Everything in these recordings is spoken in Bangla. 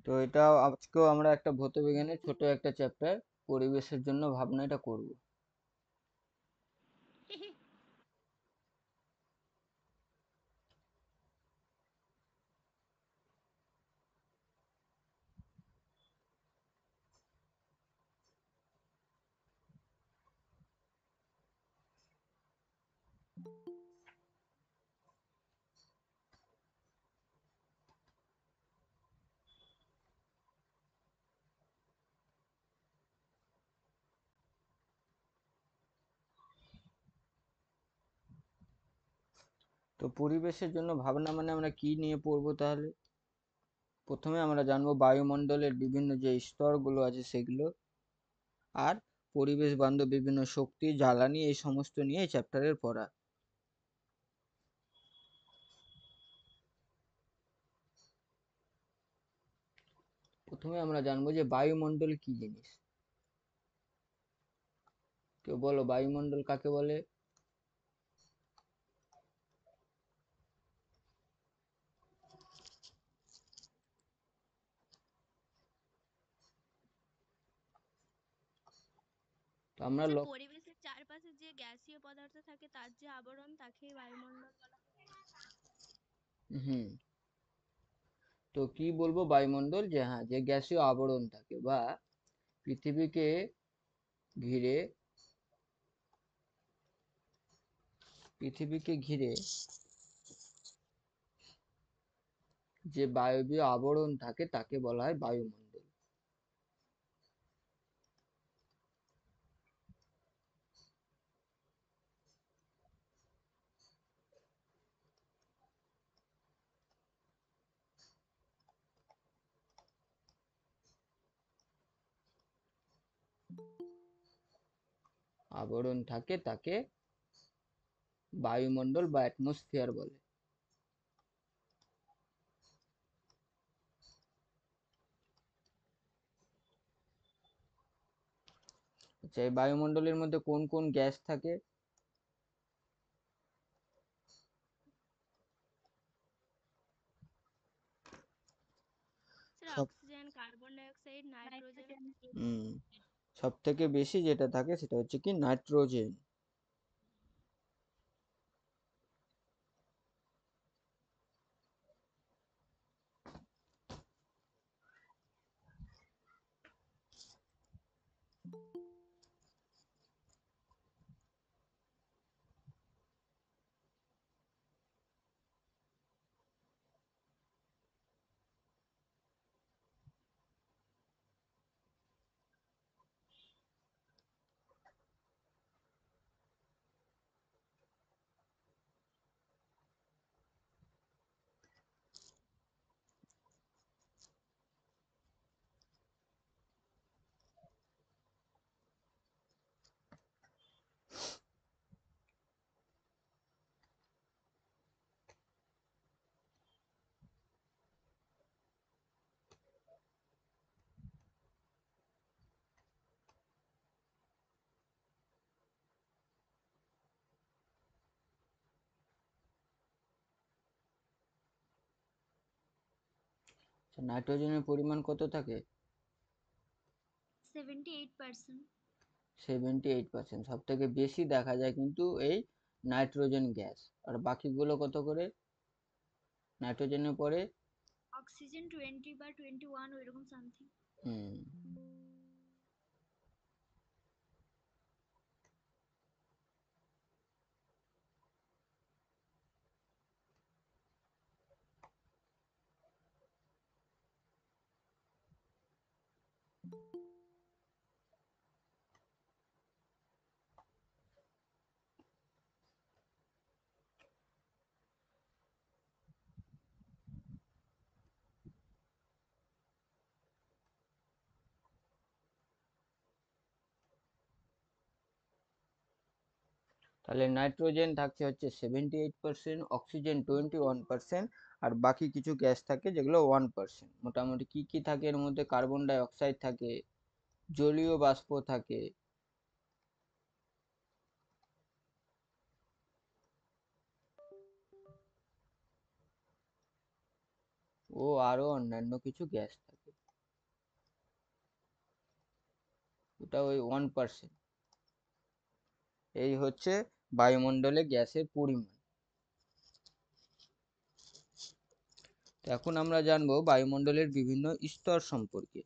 তো এটা আজকেও আমরা একটা ভৌত বিজ্ঞানের ছোট একটা চ্যাপ্টার পরিবেশের জন্য ভাবনা এটা করব। তো পরিবেশের জন্য ভাবনা মানে আমরা কি নিয়ে পড়বো তাহলে? প্রথমে আমরা জানবো বায়ুমণ্ডলের বিভিন্ন যে স্তরগুলো আছে সেগুলো, আর পরিবেশ বান্ধব বিভিন্ন শক্তি, জ্বালানি, এই সমস্ত নিয়ে এই চ্যাপ্টারের পড়া। প্রথমে আমরা জানবো যে বায়ুমণ্ডল কি জিনিস। কেউ বলো বায়ুমণ্ডল কাকে বলে? তো আমরা স্যার, পরিবেশের চারপাশে যে গ্যাসীয় পদার্থ থাকে তার যে আবরণ তাকেই বায়ুমণ্ডল বলা হয়। হুম, তো কি বলবো বায়ুমণ্ডল, যে হ্যাঁ, যে গ্যাসীয় আবরণ থাকে বা পৃথিবীকে ঘিরে পৃথিবীকে ঘিরে যে বায়বীয় আবরণ থাকে তাকে বলা হয় বায়ুমণ্ডল। আবরণ থাকে তাকে বায়ুমণ্ডল বা অ্যাটমসফিয়ার বলে। আচ্ছা, এই বায়ুমণ্ডলের মধ্যে কোন কোন গ্যাস থাকে? স্যার, সব oxygen, carbon die oxide, nitrogen. হুম, সব থেকে বেশি যেটা থাকে সেটা হচ্ছে কি নাইট্রোজেন। নাইট্রোজেনের পরিমাণ কত থাকে? 78%। 78%। সব থেকে বেশি দেখা যায় কিন্তু এই নাইট্রোজেন গ্যাস। আর বাকিগুলো কত করে নাইট্রোজেনের পরে? অক্সিজেন 20 বা 21, ওইরকম সামথিং। হুম, তাহলে নাইট্রোজেন থাকছে হচ্ছে 78%, অক্সিজেন 21%, আর বাকি কিছু গ্যাস থাকে যেগুলো 1%। মোটামুটি কি কি থাকে এর মধ্যে? কার্বন ডাই অক্সাইড থাকে, জলীয় বাষ্প থাকে, ও আরো অন্যান্য কিছু গ্যাস থাকে, ওটা ওই 1%। এই হচ্ছে বায়ুমণ্ডলে গ্যাসের পরিমাণ। তো এখন আমরা জানবো বায়ুমণ্ডলের বিভিন্ন স্তর সম্পর্কে।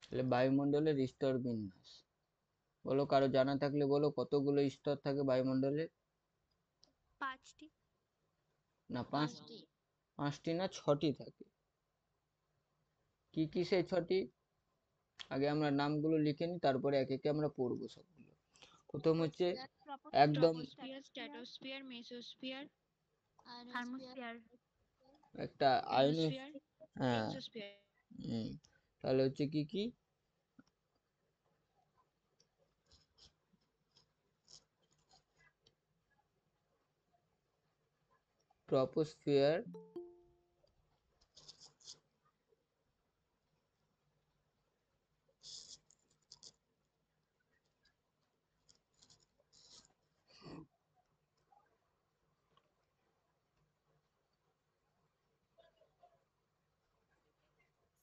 তাহলে বায়ুমণ্ডলের স্তর বিন্যাস বলো, কারো জানা থাকলে বলো, কতগুলো স্তর থাকে বায়ুমণ্ডলে? 5টি। না, পাঁচটি না, 6টি থাকে। কি কি সেই 6টি? আগে আমরা নামগুলো লিখে নিই, তারপরে এক একে আমরা পড়বো সবগুলো। প্রথম হচ্ছে একদম ট্রপোস্ফিয়ার, স্ট্র্যাটোস্ফিয়ার, মেসোস্ফিয়ার, থার্মোস্ফিয়ার, একটা আয়নের, আয়োনোস্ফিয়ার, হ্যাঁ, এক্সোস্ফিয়ার। তাহলে হচ্ছে কি কি? ট্রপোস্ফিয়ার,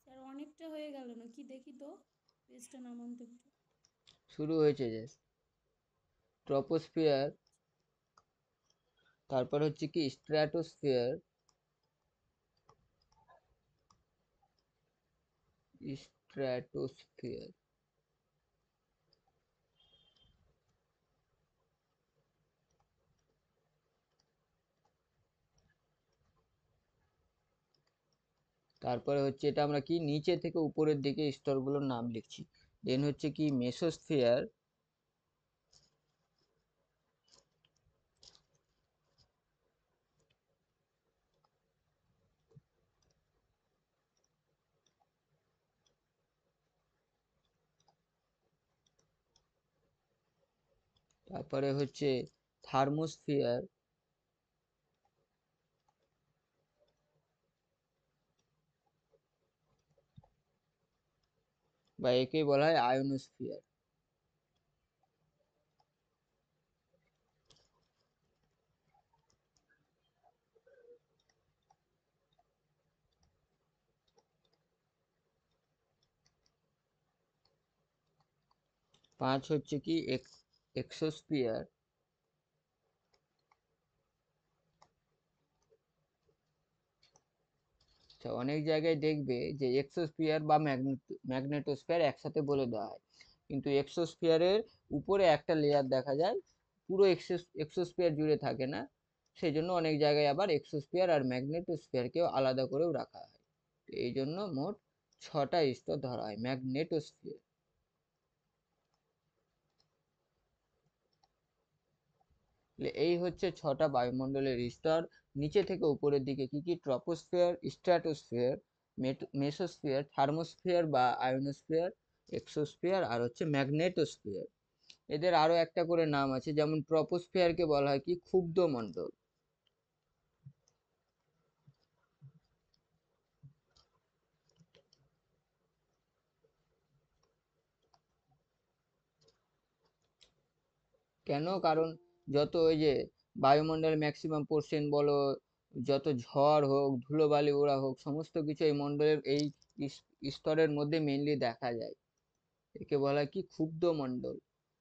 স্যার অনেকটা হয়ে গেল নাকি, দেখি তো পেজটা নামান তো একটু। শুরু হয়েছে যে ট্রপোস্ফিয়ার, তারপর হচ্ছে কি স্ট্র্যাটোস্ফিয়ার, স্ট্র্যাটোস্ফিয়ার, তারপরে হচ্ছে এটা আমরা কি নিচে থেকে উপরের দিকে স্তরগুলোর নাম লিখছি। দেন হচ্ছে কি মেসোস্ফিয়ার, তারপরে হচ্ছে থার্মোস্ফিয়ার, বা একেই বলা হয় আয়োনোস্ফিয়ার। পাঁচ হচ্ছে কি এক্সোস্ফিয়ার। আচ্ছা, অনেক জায়গায় দেখবে যে এক্সোস্ফিয়ার বা ম্যাগনেটোস্ফিয়ার একসাথে বলে দেওয়া হয়, কিন্তু এক্সোস্ফিয়ারের উপরে একটা লেয়ার দেখা যায়, পুরো এক্সোস্ফিয়ার জুড়ে থাকে না। সেই জন্য অনেক জায়গায় আবার এক্সোস্ফিয়ার আর ম্যাগনেটোস্ফিয়ারকেও আলাদা করেও রাখা হয়। তো এই জন্য মোট 6টা স্তর ধরা হয় ম্যাগনেটোস্ফিয়ার। এই হচ্ছে 6টা বায়ুমণ্ডলের স্তর। নিচে থেকে উপরের দিকে কি কি? ট্রপোস্ফিয়ার, স্ট্র্যাটোস্ফিয়ার, মেসোস্ফিয়ার, থার্মোস্ফিয়ার বা আয়োনোস্ফিয়ার, এক্সোস্ফিয়ার আর হচ্ছে ম্যাগনেটোস্ফিয়ার। এদের আরো একটা করে নাম আছে, যেমন ট্রপোস্ফিয়ারকে বলা হয় কি ক্ষুব্ধ মণ্ডল। কেন? কারণ যত ওই যে বায়ুমণ্ডলের ম্যাক্সিমাম পোর্শন বলো, যত ঝড় হোক, ধুলোবালি ওড়া হোক, সমস্ত কিছু এই মণ্ডলের এই স্তরের মধ্যে মেইনলি দেখা যায়। একে বলা হয় কি ক্ষুব্ধ মণ্ডল।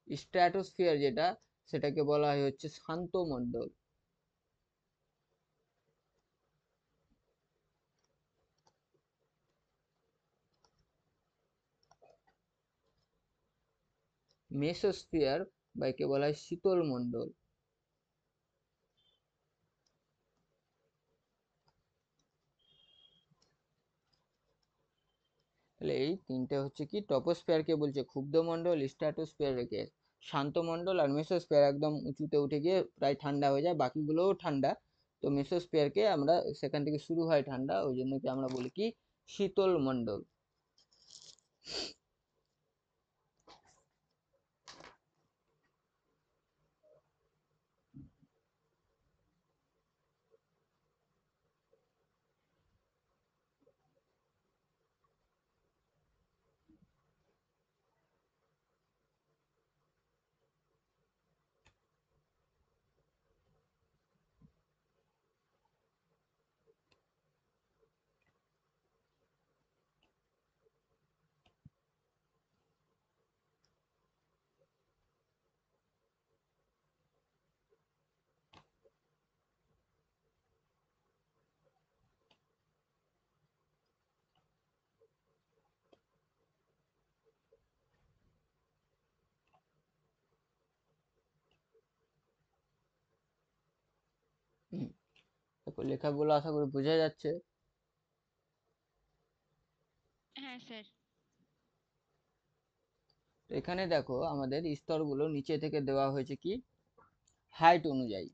স্ট্র্যাটোস্ফিয়ার যেটা, সেটাকে বলা হয় হচ্ছে শান্ত মণ্ডল। মেসোস্ফিয়ার বা একে বলা হয় শীতল মণ্ডল। তাহলে এই তিনটে হচ্ছে কি, টপোস্ফিয়ারকে বলছে ক্ষুব্ধ মণ্ডল, স্ট্র্যাটোস্ফিয়ারকে শান্ত মণ্ডল, আর মেসোস্ফিয়ার একদম উঁচুতে উঠে গিয়ে প্রায় ঠান্ডা হয়ে যায়, বাকিগুলোও ঠান্ডা তো মেসোস্ফিয়ারকে আমরা সেখান থেকে শুরু হয় ঠান্ডা, ওই জন্য কি আমরা বলি কি শীতল মণ্ডল। তারপর লেখাগুলো আশা করি বোঝা যাচ্ছে। হ্যাঁ স্যার। তো এখানে দেখো আমাদের স্তরগুলো নিচে থেকে দেওয়া হয়েছে কি হাইট অনুযায়ী।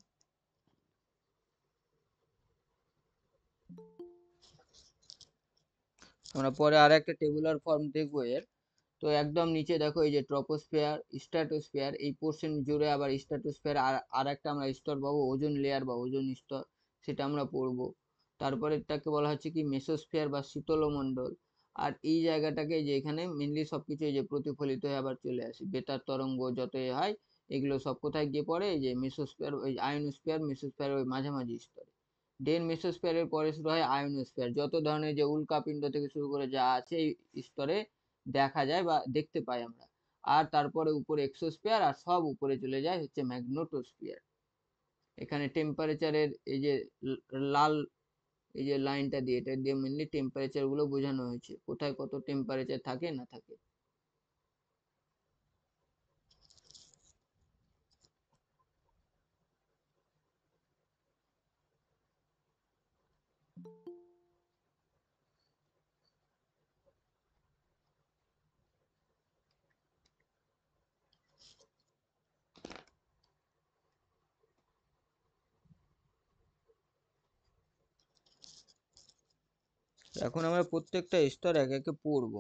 আমরা পরে আর একটা টেবুলার ফর্ম দেখবো এর। তো একদম নিচে দেখো এই যে ট্রপোস্ফিয়ার, স্ট্র্যাটোস্ফিয়ার, এই পোর্শন জুড়ে আবার স্ট্র্যাটোস্ফিয়ার আর একটা আমরা স্তর পাবো ওজোন লেয়ার বা ওজোন স্তর, সেটা আমরা পড়বো। তারপরে এটাকে বলা হচ্ছে কি মেসোস্ফিয়ার বা শীতলমণ্ডল। আর এই জায়গাটাকে যে এখানে মেনলি সবকিছু এই যে প্রতিফলিত হয়ে আবার চলে আসে, বেতার তরঙ্গ যত হয় এগুলো সব কোথায় গিয়ে পড়ে, এই যে মেসোস্ফিয়ার, ওই আয়োনোস্ফিয়ার মেসোস্ফিয়ার ওই মাঝামাঝি স্তরে। দেন মেসোস্ফিয়ারের পরে শুরু হয় আয়োনোস্ফিয়ার, যত ধরনের যে উল্কাপিণ্ড থেকে শুরু করে যা আছে এই স্তরে দেখা যায় বা দেখতে পাই আমরা। আর তারপরে উপরে এক্সোস্ফিয়ার, আর সব উপরে চলে যায় হচ্ছে ম্যাগনেটোস্ফিয়ার। এখানে টেম্পারেচারের এই যে লাল এই যে লাইনটা দিয়ে, এটা দিয়ে মেনলি টেম্পারেচার গুলো বোঝানো হয়েছে, কোথায় কত টেম্পারেচার থাকে না থাকে। এখন আমরা প্রত্যেকটা স্তর একে একে পড়বো।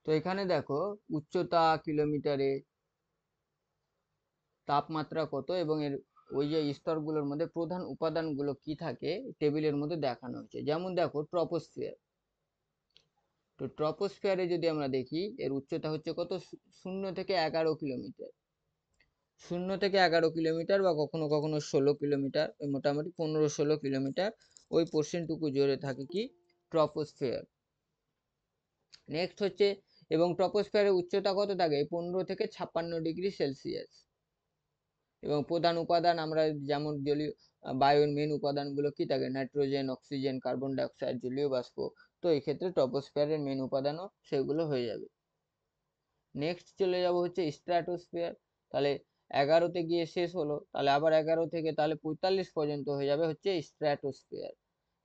তো এখানে দেখো উচ্চতা কিলোমিটারে, তাপমাত্রা কত, এবং এর ওই যে স্তরগুলোর মধ্যে প্রধান উপাদানগুলো কি থাকে টেবিলের মধ্যে দেখানো হয়েছে। যেমন দেখো ট্রপোস্ফিয়ার, তো ট্রপোস্ফিয়ারে যদি আমরা দেখি এর উচ্চতা হচ্ছে কত, 0 থেকে 11 কিলোমিটার। 0 থেকে 11 কিলোমিটার বা কখনো কখনো 16 কিলোমিটার, মোটামুটি 15-16 কিলোমিটার ওই পোর্শনটুকু জুড়ে থাকে কি ট্রপোস্ফিয়ার। নেক্সট হচ্ছে, এবং ট্রপোস্ফিয়ারের উচ্চতা কত থাকে 15 থেকে 56 ডিগ্রি সেলসিয়াস। এবং প্রধান উপাদান আমরা যেমন জলীয় বায়ুর মেন উপাদানগুলো কি থাকে, নাইট্রোজেন, অক্সিজেন, কার্বন ডাইঅক্সাইড, জলীয় বাষ্প। তো এই ক্ষেত্রে ট্রপোস্ফিয়ারের মেন উপাদানও সেগুলো হয়ে যাবে। নেক্সট চলে যাব হচ্ছে স্ট্র্যাটোস্ফিয়ার, তাহলে 11তে গিয়ে শেষ হলো, তাহলে আবার 11 থেকে তাহলে 45 পর্যন্ত হয়ে যাবে হচ্ছে স্ট্র্যাটোস্ফিয়ার।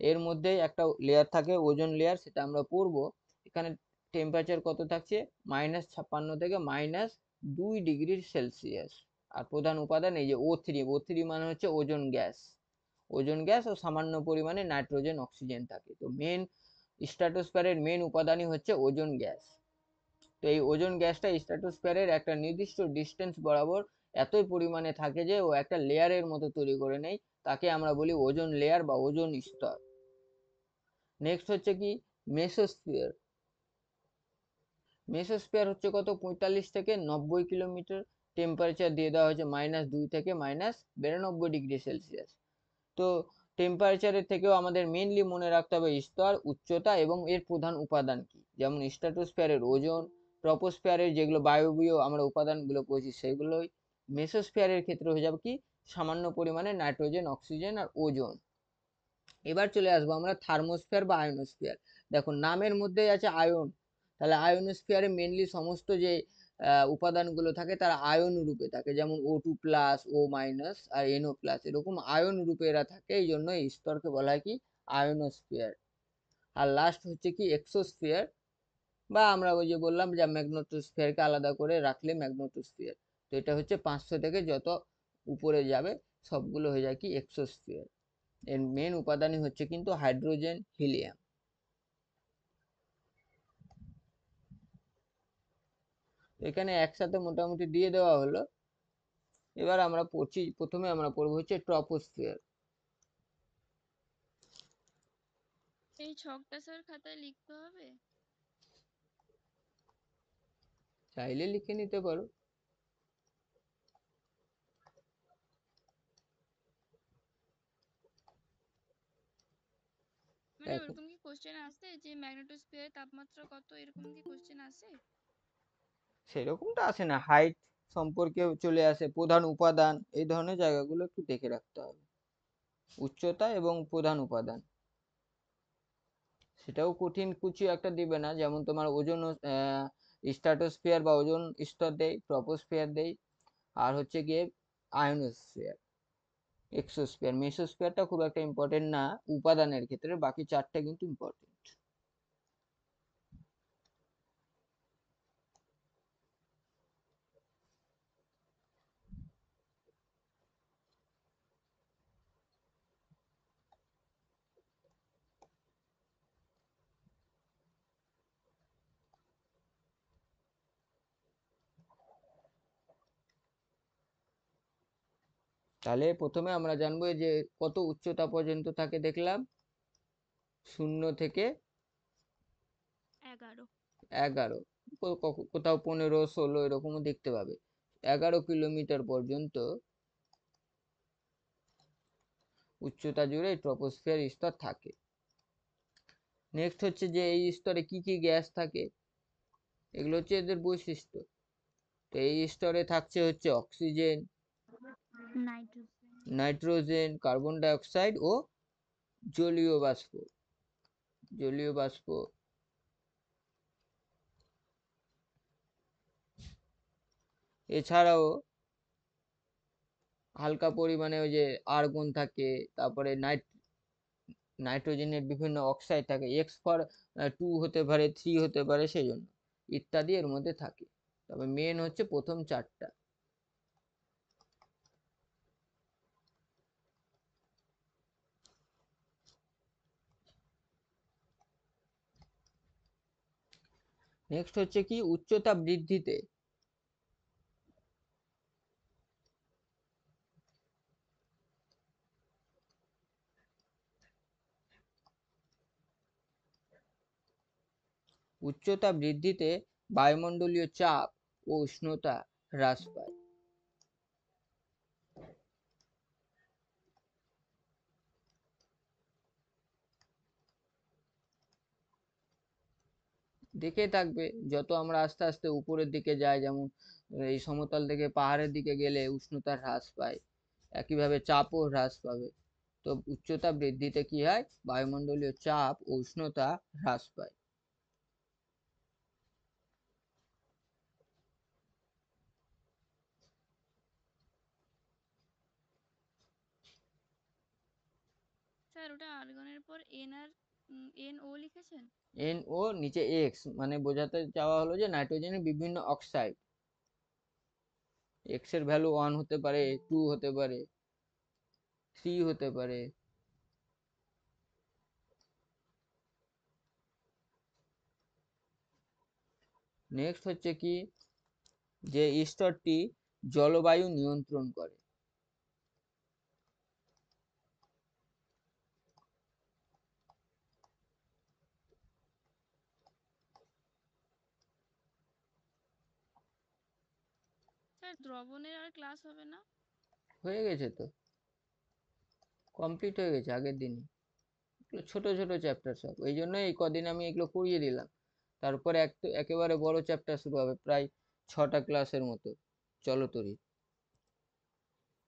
এর মধ্যে একটা লেয়ার থাকে ওজোন লেয়ার, সেটা আমরা পড়বো। এখানে টেম্পারেচার কত থাকছে -56 থেকে -2 ডিগ্রি সেলসিয়াস। আর প্রধান উপাদান এই যে O3 মানে হচ্ছে ওজোন গ্যাস। ওজোন গ্যাস ও সামান্য পরিমাণে নাইট্রোজেন, অক্সিজেন থাকে। তো মেন স্ট্র্যাটোস্ফিয়ারের মেন উপাদানই হচ্ছে ওজোন গ্যাস। তো এই ওজোন গ্যাসটা স্ট্র্যাটোস্ফিয়ারের একটা নির্দিষ্ট ডিস্টেন্স বরাবর এতই পরিমাণে থাকে যে ও একটা লেয়ারের মতো তৈরি করে নেয়, তাকে আমরা বলি ওজোন লেয়ার বা ওজোন স্তর। নেক্সট হচ্ছে কি মেসোস্ফিয়ার। মেসোস্ফিয়ার হচ্ছে কত 45 থেকে 90 কিলোমিটার, টেম্পারেচার দিয়ে দেওয়া হয়েছে -2 থেকে -92°C। তো টেম্পারেচারের থেকেও আমাদের মেনলি মনে রাখতে হবে স্তর, উচ্চতা এবং এর প্রধান উপাদান কি। যেমন স্ট্র্যাটোস্ফিয়ারের ওজোন, ট্রপোস্ফিয়ারের যেগুলো বায়বীয় আমরা উপাদানগুলো পড়েছি সেগুলোই, মেসোস্ফিয়ারের ক্ষেত্রে হয়ে যাবে কি সামান্য পরিমাণে নাইট্রোজেন, অক্সিজেন আর ওজোন। এবার চলে আসবো আমরা থার্মোস্ফিয়ার বা আয়নোস্ফিয়ার। দেখো নামের মধ্যেই আছে আয়ন, তাহলে আয়নোস্ফিয়ারে মেনলি সমস্ত যে উপাদানগুলো থাকে তারা আয়ন রূপে থাকে, যেমন O2+, O- আর NO+, এরকম আয়ন রূপে এরা থাকে, এই জন্য এই স্তরকে বলা হয় কি আয়নোস্ফিয়ার। আর লাস্ট হচ্ছে কি এক্সোস্ফিয়ার, বা আমরা ওই যে বললাম যে ম্যাগনেটোস্ফিয়ারকে আলাদা করে রাখলে ম্যাগনেটোস্ফিয়ার। তো এটা হচ্ছে 500 থেকে যত উপরে যাবে সবগুলো হয়ে যায় কি এক্সোস্ফিয়ার। এর মেন উপাদানই হচ্ছে কিন্তু হাইড্রোজেন, হিলিয়াম। এখানে একসাথে মোটামুটি দিয়ে দেওয়া হলো। এবার আমরা পড়ছি, প্রথমে আমরা পড়বো হচ্ছে ট্রপোস্ফিয়ার। এই ছকটা স্যার খাতায় লিখতে হবে? চাইলে লিখে নিতে পারো। মানে এখন ওরকম কি কোশ্চেন আসে যে ম্যাগনেটোস্ফিয়ারের তাপমাত্রা কত, এরকম কি কোশ্চেন আসে? সেরকমটা আসে না, হাইট সম্পর্কে চলে আসে, প্রধান উপাদান, এই ধরনের জায়গাগুলো একটু দেখে রাখতে হবে, উচ্চতা এবং প্রধান উপাদান। সেটাও কঠিন কিছু একটা দিবে না, যেমন তোমার ওজোন, স্ট্র্যাটোস্ফিয়ার বা ওজোন স্তর দেই, ট্রপোস্ফিয়ার দেই, আর হচ্ছে গিয়ে আয়নোস্ফিয়ার, এক্সোস্ফিয়ার। মেসোস্ফিয়ারটা খুব একটা ইম্পর্টেন্ট না উপাদানের ক্ষেত্রে, বাকি চারটে কিন্তু ইম্পর্টেন্ট। তাহলে প্রথমে আমরা জানবো যে কত উচ্চতা পর্যন্ত থাকে, দেখলাম 0 থেকে 11। 11, কোথাও 15, 16 এরকমও দেখতে পাবে। 11 কিলোমিটার পর্যন্ত উচ্চতা জুড়ে ট্রপোস্ফিয়ার স্তর থাকে। নেক্সট হচ্ছে যে এই স্তরে কি কি গ্যাস থাকে, এগুলো হচ্ছে এদের বৈশিষ্ট্য। তো এই স্তরে থাকছে হচ্ছে oxygen, nitrogen. Nitrogen, carbon die oxide ও জলীয় বাষ্প। জলীয় বাষ্প এছাড়াও হালকা পরিমাণে ওই যে আর্গন থাকে, তারপরে নাইট্রোজেনের বিভিন্ন অক্সাইড থাকে, X4 2 হতে পারে, 3 হতে পারে, সেই জন্য ইত্যাদি এর মধ্যে থাকে। তবে মেন হচ্ছে প্রথম চারটা। নেক্সট হচ্ছে কি উচ্চতা বৃদ্ধিতে বায়ুমণ্ডলীয় চাপ ও উষ্ণতা হ্রাস পায়। দেখে থাকবে যত আমরা আস্তে আস্তে উপরের দিকে যাই, যেমন এই সমতল থেকে পাহাড়ের দিকে গেলে উষ্ণতা হ্রাস পায়, একইভাবে চাপও হ্রাস পাবে। তো উচ্চতা বৃদ্ধিতে কি হয়, বায়ুমণ্ডলীয় চাপ ও উষ্ণতা হ্রাস পায়। স্যার ওটা আর্গনের পর NO লিখেছেন? NO নিচে X, মানে বোঝাতে চাওয়া হলো যে নাইট্রোজেনের বিভিন্ন অক্সাইড, X এর ভ্যালু 1 হতে পারে, 2 হতে পারে, 3 হতে পারে। নেক্সট হচ্ছে কি যে স্তরটি জলবায়ু নিয়ন্ত্রণ করে। স্যার দ্রবণের আর ক্লাস হবে না? হয়ে গেছে তো, কমপ্লিট হয়ে গেছে আগের দিনই। ছোট ছোট চ্যাপ্টার সব, এই জন্য এই কদিন আমি এগুলো করিয়ে দিলাম। তারপরে একেবারে বড় চ্যাপ্টার শুরু হবে, প্রায় 6টা ক্লাসের মতো চলতরি।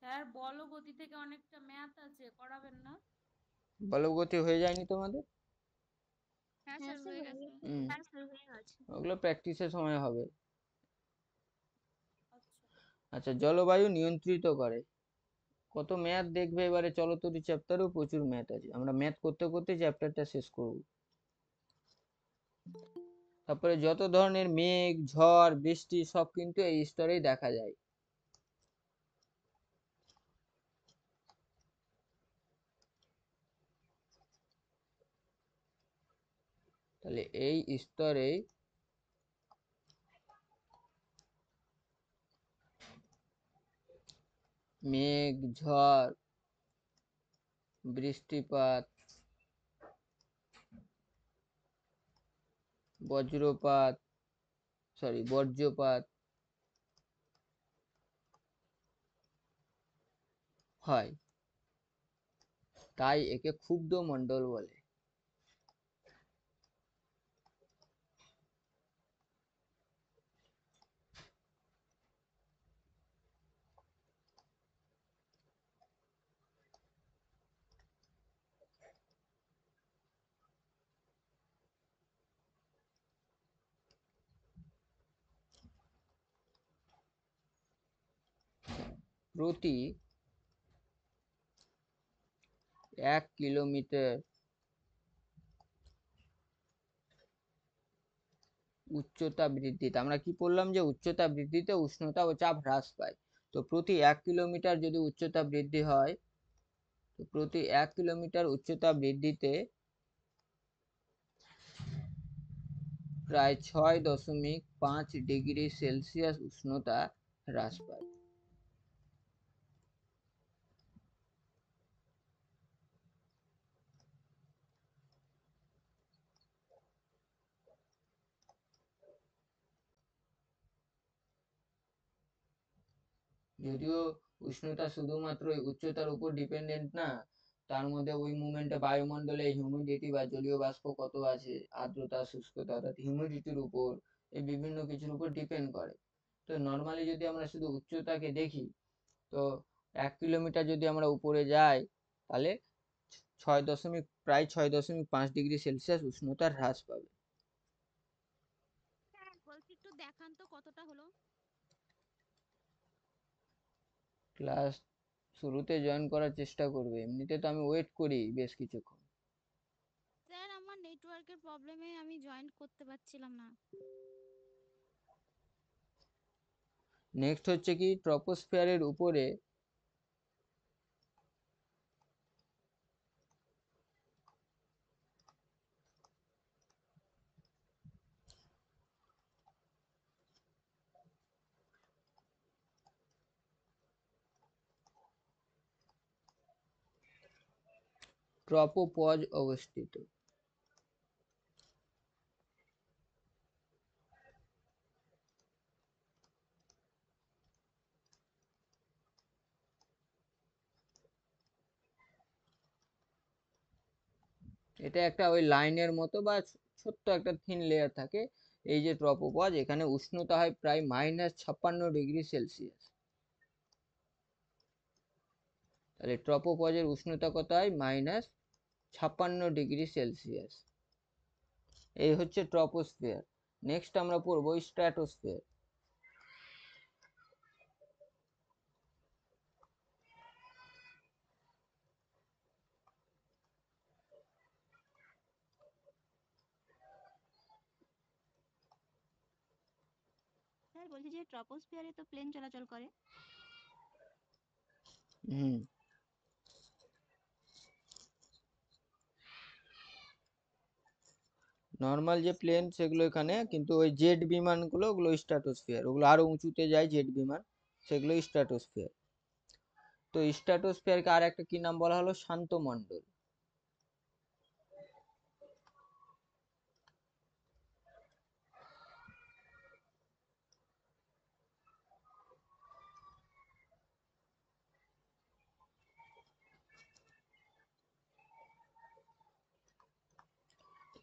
স্যার বলো গতি থেকে অনেকটা ম্যাথ আছে, করাবেন না? বলগতি হয়ে যায়নি তোমাদের? হ্যাঁ স্যার হয়ে গেছে। হুম, হ্যাঁ স্যার হয়ে গেছে। ওগুলো প্র্যাকটিসের সময় হবে। আচ্ছা। আচ্ছা, জলবায়ু নিয়ন্ত্রিত করে, কত ম্যাথ দেখবে এবারে, চলতরি চ্যাপ্টারেও প্রচুর ম্যাথ আছে, আমরা ম্যাথ করতে করতে চ্যাপ্টারটা শেষ করব। তারপরে যত ধরনের মেঘ, ঝড়, বৃষ্টি সব কিন্তু এই স্তরেই দেখা যায়। তাহলে এই স্তরে মেঘ, ঝড়, বৃষ্টিপাত, বজ্রপাত হয়, তাই একে ক্ষুব্ধ মণ্ডল বলে। প্রতি 1 কিলোমিটার উচ্চতা বৃদ্ধিতে, আমরা কি বললাম যে উচ্চতা বৃদ্ধিতে উষ্ণতা ও চাপ হ্রাস পায়। তো প্রতি 1 কিলোমিটার যদি উচ্চতা বৃদ্ধি হয়, তো প্রতি 1 কিলোমিটার উচ্চতা বৃদ্ধিতে প্রায় 6.5 ডিগ্রি সেলসিয়াস উষ্ণতা হ্রাস পায়। যদিও উষ্ণতা শুধুমাত্র উচ্চতার উপর ডিপেন্ডেন্ট না, তার মধ্যে ওই মুমেন্টে বায়ুমণ্ডলে হিউমিডিটি বা জলীয় বাষ্প কত আছে, আর্দ্রতা, শুষ্কতা, অর্থাৎ হিউমিডিটির উপর, এই বিভিন্ন কিছুর উপর ডিপেন্ড করে। তো নর্মালি যদি আমরা শুধু উচ্চতাকে দেখি, তো 1 কিলোমিটার যদি আমরা উপরে যাই, তাহলে প্রায় 6.5 ডিগ্রি সেলসিয়াস উষ্ণতার হ্রাস পাবে। স্যার বলছি একটু দেখান তো কতটা হলো। ক্লাস শুরুতে জয়েন করার চেষ্টা করবে, এমনিতে তো আমি ওয়েট করি বেশ কিছুক্ষণ। স্যার আমার নেটওয়ার্কের প্রবলেমে আমি জয়েন করতে পারছিলাম না। নেক্সট হচ্ছে কি, ট্রপোস্ফিয়ারের উপরে ট্রপোপজ অবস্থিত। এটা একটা ওই লাইনের মতো বা ছোট্ট একটা থিন লেয়ার থাকে। এই যে ট্রপোপজ, এখানে উষ্ণতা হয় প্রায় -56 ডিগ্রি সেলসিয়াস। তাহলে ট্রপোপজের উষ্ণতা কত হয়? -56 ডিগ্রি সেলসিয়াস। এই হচ্ছে ট্রপোস্ফিয়ার। নেক্সট আমরা পড়বো স্ট্র্যাটোস্ফিয়ার। স্যার বলছি যে ট্রপোস্ফিয়ারে তো প্লেন চলাচল করে। হুম, নর্মাল যে প্লেন সেগুলো এখানে, কিন্তু ওই জেট বিমানগুলো ওগুলো স্ট্র্যাটোস্ফিয়ার, ওগুলো আরো উঁচুতে যায় জেট বিমান, সেগুলো স্ট্র্যাটোস্ফিয়ার। তো স্ট্র্যাটোস্ফিয়ারকে আর একটা কি নাম বলা হলো? শান্ত মণ্ডল।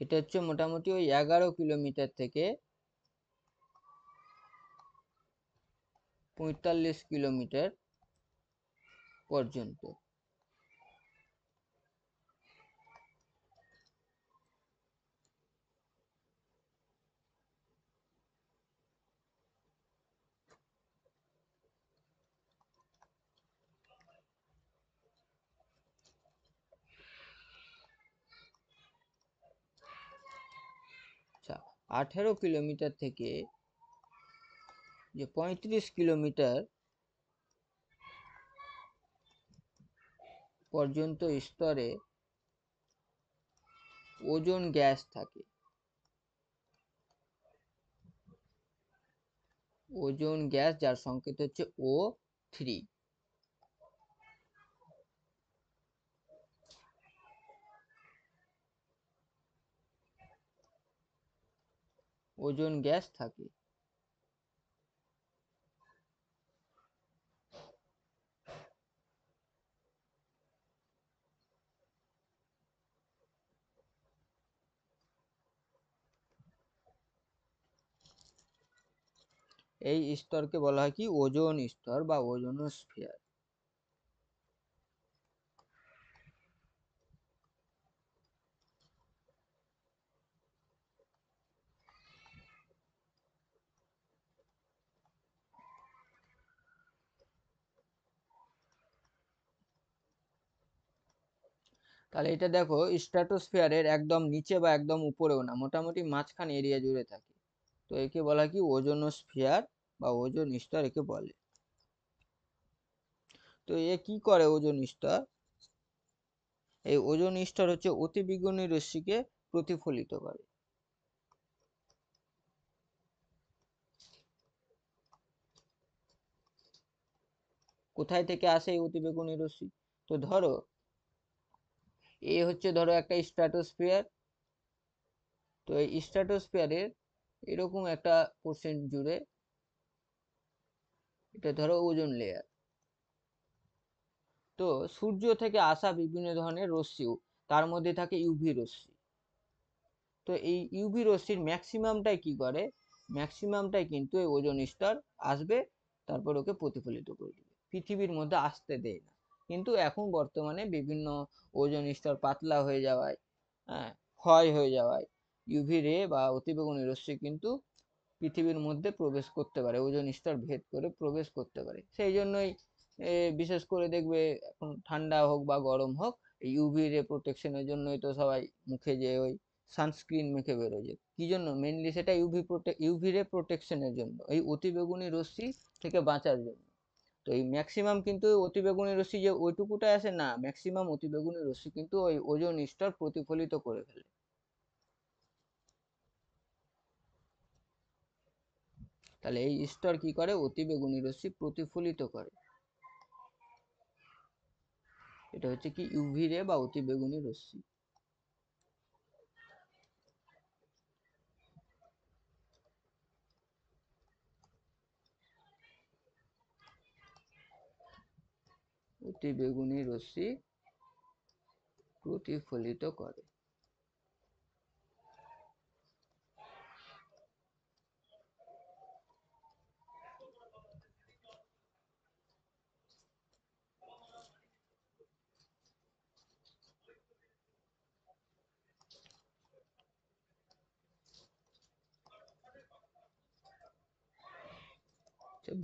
এটা হচ্ছে মোটামুটি ওই 11 কিলোমিটার থেকে 45 কিলোমিটার পর্যন্ত। আচ্ছা, 18 কিলোমিটার থেকে যে 35 কিলোমিটার পর্যন্ত স্তরে ওজোন গ্যাস থাকে। ওজোন গ্যাস যার সংকেত হচ্ছে O3। ওজোন গ্যাস থাকে। এই স্তরকে বলা হয় কি ওজোন স্তর বা ওজোনোস্ফিয়ার। তাহলে এটা দেখো স্ট্র্যাটোস্ফিয়ারের একদম নিচে বা একদম উপরেও না, মোটামুটি মাঝখানে এরিয়া জুড়ে থাকে। তো একে বলা হয় কি ওজোনোস্ফিয়ার বা ওজোন স্তর একে বলে। তো এ কি করে ওজোন স্তর? এই ওজোন স্তর হচ্ছে অতিবেগুনি রশ্মিকে প্রতিফলিত করে। কোথায় থেকে আসে এই অতিবেগুনি রশ্মি? তো ধরো এ হচ্ছে ধরো একটা স্ট্র্যাটোস্ফিয়ার। তো এই স্ট্র্যাটোস্ফিয়ারের এরকম একটা পোর্শন জুড়ে এটা ধরো ওজোন লেয়ার। তো সূর্য থেকে আসা বিভিন্ন ধরনের রশ্মিও তার মধ্যে থাকে ইউভি রশ্মি। তো এই ইউভি রশ্মির ম্যাক্সিমামটাই কি করে, ম্যাক্সিমামটাই কিন্তু এই ওজোন স্তর আসবে, তারপর ওকে প্রতিফলিত করে দিবে, পৃথিবীর মধ্যে আসতে দেয় না। কিন্তু এখন বর্তমানে বিভিন্ন ওজোন স্তর পাতলা হয়ে যাওয়ায়, হ্যাঁ, ক্ষয় হয়ে যাওয়ায় ইউভি রে বা অতিবেগুনি রশ্মি কিন্তু পৃথিবীর মধ্যে প্রবেশ করতে পারে, ওজোন স্তর ভেদ করে প্রবেশ করতে পারে। সেই জন্যই বিশেষ করে দেখবে এখন ঠান্ডা হোক বা গরম হোক, ইউভি রে প্রোটেকশনের জন্যই তো সবাই মুখে যে ওই সানস্ক্রিন মেখে বেরোয়। কি জন্য? মেনলি সেটা ইউভি রে প্রোটেকশনের জন্য, এই অতিবেগুনি রশ্মি থেকে বাঁচার জন্য। তো এই ম্যাক্সিমাম কিন্তু অতিবেগুনি রশ্মি যে ওইটুকুটাই আসে না, ম্যাক্সিমাম অতিবেগুনি রশ্মি কিন্তু ওই ওজোন স্তর প্রতিফলিত করে ফেলে। তাহলে এই স্তর কি করে? অতিবেগুনি রশ্মি প্রতিফলিত করে। এটা হচ্ছে কি ইউভি রে বা অতিবেগুনি রশ্মি। অতিবেগুনি রশ্মি প্রতিফলিত করে।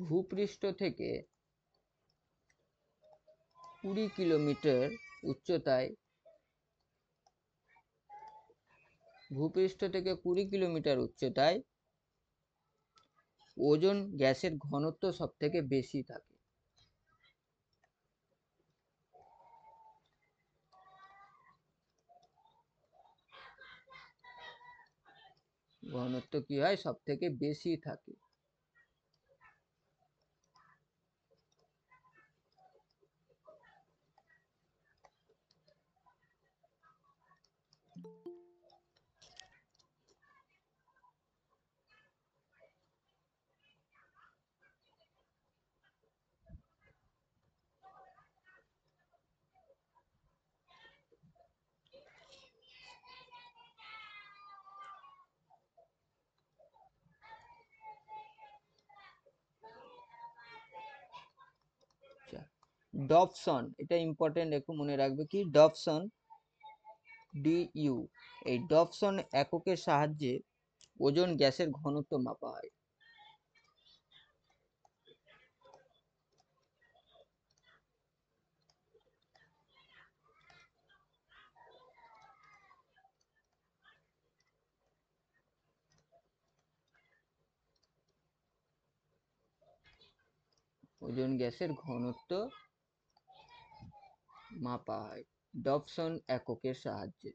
ভূপৃষ্ঠ থেকে 20 কিলোমিটার উচ্চতায়, ভূপৃষ্ঠ থেকে 20 কিলোমিটার উচ্চতায় ওজোন গ্যাসের ঘনত্ব সব থেকে বেশি থাকে। ঘনত্ব কি হয়? সব থেকে বেশি থাকে। ডবসন, এটা ইম্পর্টেন্ট, একটু মনে রাখবে কি ডবসন, ডিইউ, এই ডবসন এককের সাহায্যে ওজোন গ্যাসের ঘনত্ব মাপা হয়। ওজোন গ্যাসের ঘনত্ব মাপা হয় ডবসন এককের সাহায্যে।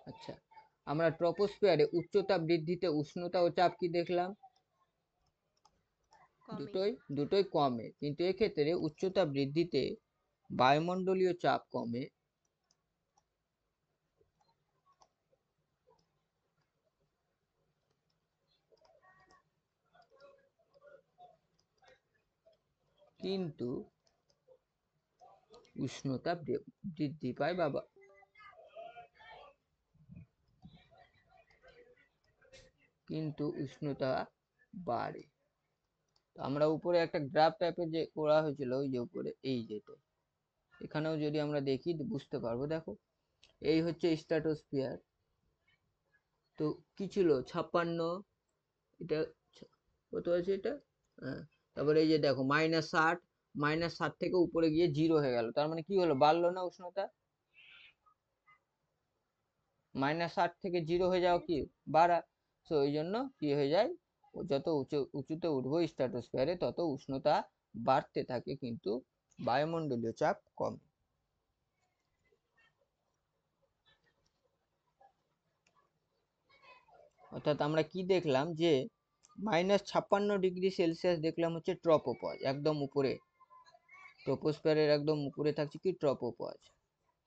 আচ্ছা, আমরা ট্রপোস্ফিয়ারে উচ্চতা বৃদ্ধিতে উষ্ণতা ও চাপ কি দেখলাম? কমে। দুটোই কমে, কিন্তু এক্ষেত্রে উচ্চতা বৃদ্ধিতে বায়ুমণ্ডলীয় চাপ কমে, কিন্তু উষ্ণতা বৃদ্ধি পায় কিন্তু উষ্ণতা বাড়ে। তো আমরা উপরে একটা গ্রাফ টাইপের যে করা হয়েছিল, ওই যে উপরে এই যেটা, এখানেও যদি আমরা দেখি বুঝতে পারবো। দেখো, এই হচ্ছে স্ট্র্যাটোস্ফিয়ার, তো কি ছিল 56, এটা কত আছে এটা, হ্যাঁ, তারপরে এই যে দেখো -60, -60 থেকে উপরে গিয়ে 0 হয়ে গেল, তার মানে কি হলো, বাড়লো না উষ্ণতা? -60 থেকে 0 হয়ে যাও কি বাড়া, তো ওই জন্য কি হয়ে যায়, যত উঁচুতে উঠবো স্ট্র্যাটোস্ফিয়ারে তত উষ্ণতা বাড়তে থাকে, কিন্তু বায়ুমণ্ডলীয় চাপ কমে। অর্থাৎ আমরা কি দেখলাম যে -56 ডিগ্রি সেলসিয়াস দেখলাম হচ্ছে ট্রপোপজ, একদম উপরে, ট্রপোস্ফিয়ারের একদম উপরে থাকছে কি ট্রপোপজ।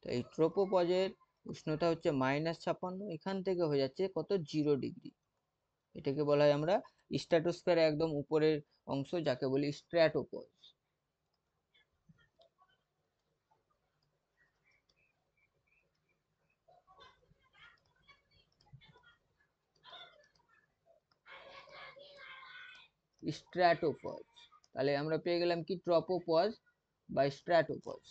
তো এই ট্রপোপজের উষ্ণতা হচ্ছে -56, এখান থেকে হয়ে যাচ্ছে কত, 0 ডিগ্রি। এটাকে বলা হয় আমরা স্ট্র্যাটোস্ফিয়ারের একদম উপরের অংশ, যাকে বলি স্ট্র্যাটোপজ। স্ট্র্যাটোপজ, তাহলে আমরা পেয়ে গেলাম কি ট্রপোপজ বা স্ট্র্যাটোপজ।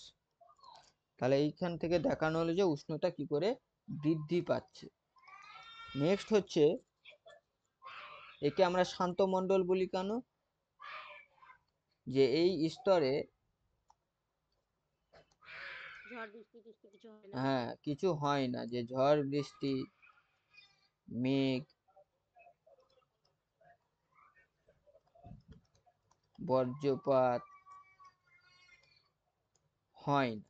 তাহলে এইখান থেকে দেখানো হলো যে উষ্ণতা কি করে বৃদ্ধি পাচ্ছে। নেক্সট হচ্ছে, একে আমরা শান্ত মণ্ডল বলি কেন, যে এই স্তরে ঝড় বৃষ্টি টিষ্টি কিছু হয় না। হ্যাঁ কিছু হয় না, যে ঝড় বৃষ্টি, মেঘ, বজ্রপাত হয় না,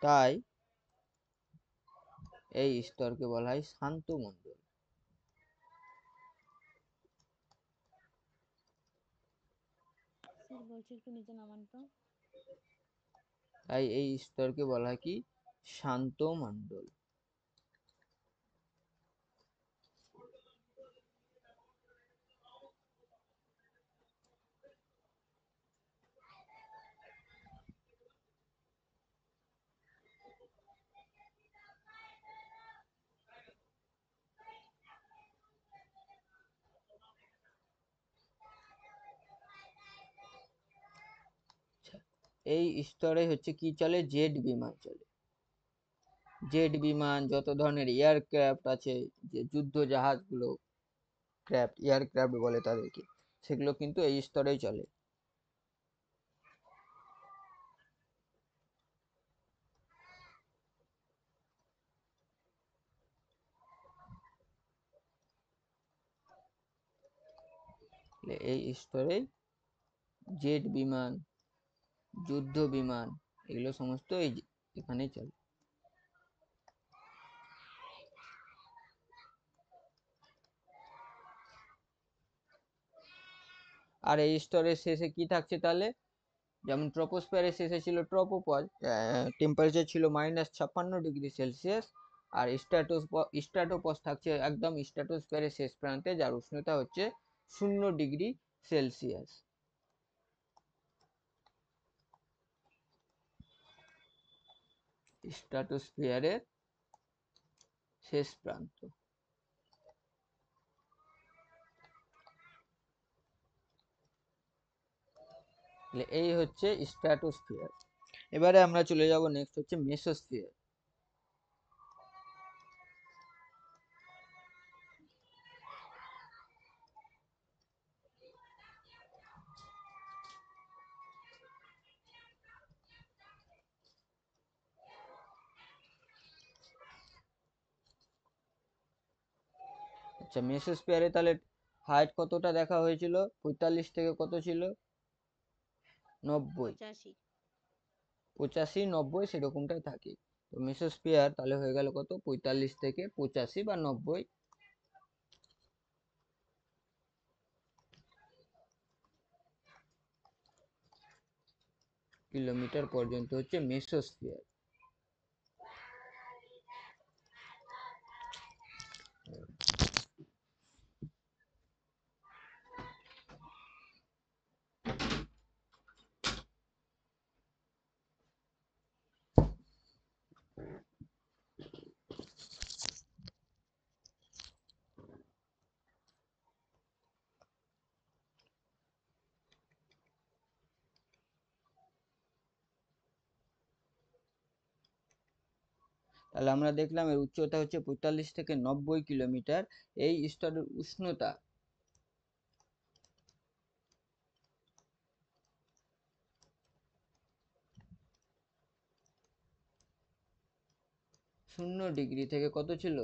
তাই এই স্তরকে বলা হয় শান্ত মণ্ডল। স্যার বলছি একটু নিচে নামান তো। তাই এই স্তরকে বলা হয় কি শান্ত মণ্ডল। এই স্তরে হচ্ছে কি চলে, জেট বিমান চলে, জেট বিমান, যত ধরনের এয়ারক্রাফট আছে, যে যুদ্ধ জাহাজগুলো, ক্রাফট, এয়ারক্রাফট বলে তাদেরকে, সেগুলো কিন্তু এই স্তরেই চলে। এই স্তরে জেট বিমান, যুদ্ধ বিমান, এগুলো সমস্ত এখানেই চলে। আর এই স্তরের শেষে কি থাকছে তাহলে, যেমন ট্রপোস্ফিয়ারের শেষে ছিল ট্রপোপজ, টেম্পারেচার ছিল -56 ডিগ্রি সেলসিয়াস, আর স্ট্র্যাটোপজ থাকছে একদম স্ট্র্যাটোস্ফিয়ারের শেষ প্রান্তে, যার উষ্ণতা হচ্ছে 0 ডিগ্রি সেলসিয়াস। স্ট্র্যাটোস্ফিয়ারের শেষ প্রান্ত। এই হচ্ছে স্ট্র্যাটোস্ফিয়ার। এবারে আমরা চলে যাব নেক্সট হচ্ছে মেসোস্ফিয়ার। আচ্ছা, মেসোস্ফিয়ারে তাহলে হাইট কতটা দেখা হয়েছিল? 45 থেকে কত ছিল? 90। 85 90 সেরকমটাই থাকে। তো মেসোস্ফিয়ার তাহলে হয়ে গেল কত? 45 থেকে 85 বা 90 কিলোমিটার পর্যন্ত হচ্ছে মেসোস্ফিয়ার। তাহলে আমরা দেখলাম এর উচ্চতা হচ্ছে 45 থেকে 90 কিলোমিটার। এই স্তরের উষ্ণতা শূন্য ডিগ্রি থেকে কত ছিল?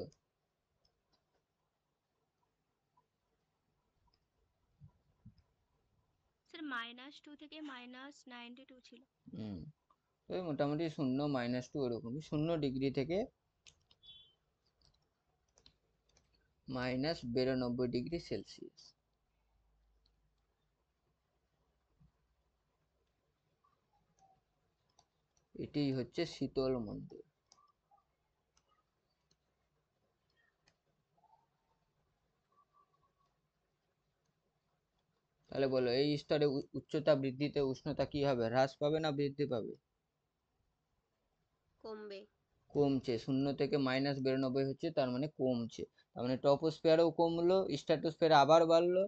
স্যার -2 থেকে -92 ছিল। ওই মোটামুটি 0 -2 ওরকমই, 0 ডিগ্রি থেকে -92 ডিগ্রি সেলসিয়াস। এটাই হচ্ছে শীতল মণ্ডল। তাহলে বলো, এই স্তরে উচ্চতা বৃদ্ধিতে উষ্ণতা কি হবে? হ্রাস পাবে না বৃদ্ধি পাবে? কমবে। কমছে। 0 থেকে -92 হচ্ছে, তার মানে কমছে। তার মানে টপোস্ফিয়ারেও কমলো, স্ট্র্যাটোস্ফিয়ারে আবার বাড়লো,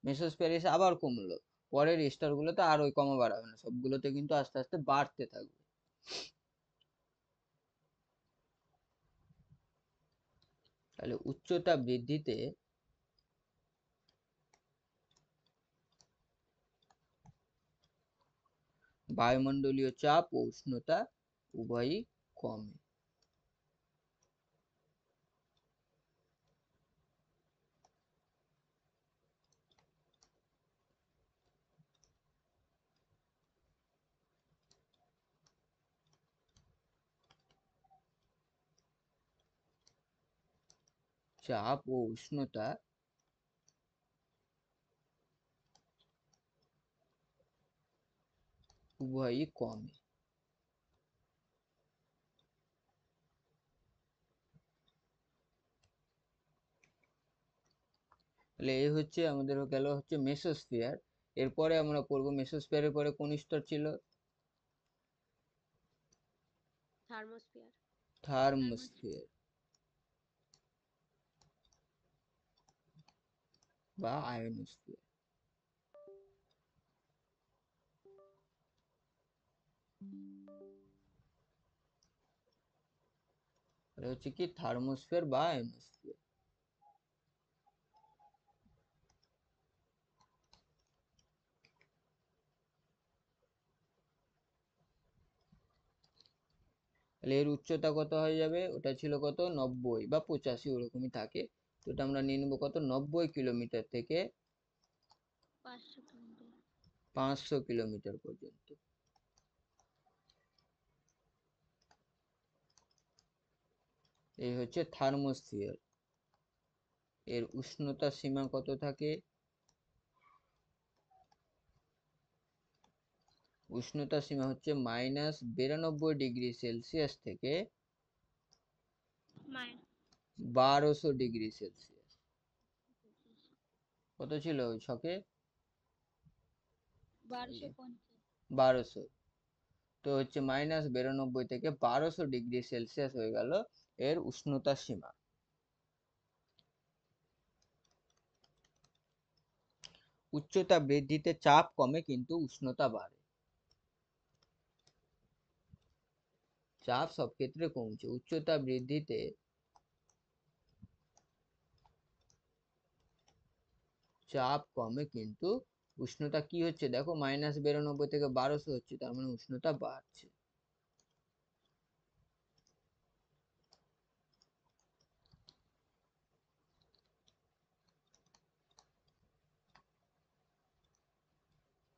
মেসোস্ফিয়ারে এসে আবার কমলো। পরের স্তরগুলোতে আর ওই কমা বাড়াবে না, সবগুলোতে কিন্তু আস্তে আস্তে বাড়তে থাকবে। তাহলে উচ্চতা বৃদ্ধিতে বায়ুমণ্ডলীয় চাপ ও উষ্ণতা উভয়ই কমে। চাপ ও উষ্ণতা উভয়ই কমে। তাহলে এই হচ্ছে আমাদের গেল হচ্ছে মেসোস্ফিয়ার। এরপরে আমরা পড়বো মেসোস্ফিয়ারের পরে কোন স্তর ছিল? থার্মোস্ফিয়ার। থার্মোস্ফিয়ার বা আয়নোস্ফিয়ার। এটা হচ্ছে কি থার্মোস্ফিয়ার বা আয়নোস্ফিয়ার। তাহলে এর উচ্চতা কত হয়ে যাবে? ওটা ছিল কত? 90 বা 85 ওরকমই থাকে। তো এটা আমরা নিয়ে নেবো কত? 90 কিলোমিটার থেকে 500 কিলোমিটার পর্যন্ত। এই হচ্ছে থার্মোস্ফিয়ার। এর উষ্ণতা সীমা কত থাকে? উষ্ণতা সীমা হচ্ছে -92 ডিগ্রি সেলসিয়াস থেকে 1200 ডিগ্রি সেলসিয়াস। কত ছিল ওই ছকে? 1250। 1200। তো হচ্ছে -92 থেকে 1200°C হয়ে গেল এর উষ্ণতার সীমা। উচ্চতা বৃদ্ধিতে চাপ কমে কিন্তু উষ্ণতা বাড়ে। চাপ সব ক্ষেত্রে কমছে, উচ্চতা বৃদ্ধিতে চাপ কমে কিন্তু উষ্ণতা কি হচ্ছে দেখো, -92 থেকে 1200 হচ্ছে, তার মানে উষ্ণতা বাড়ছে।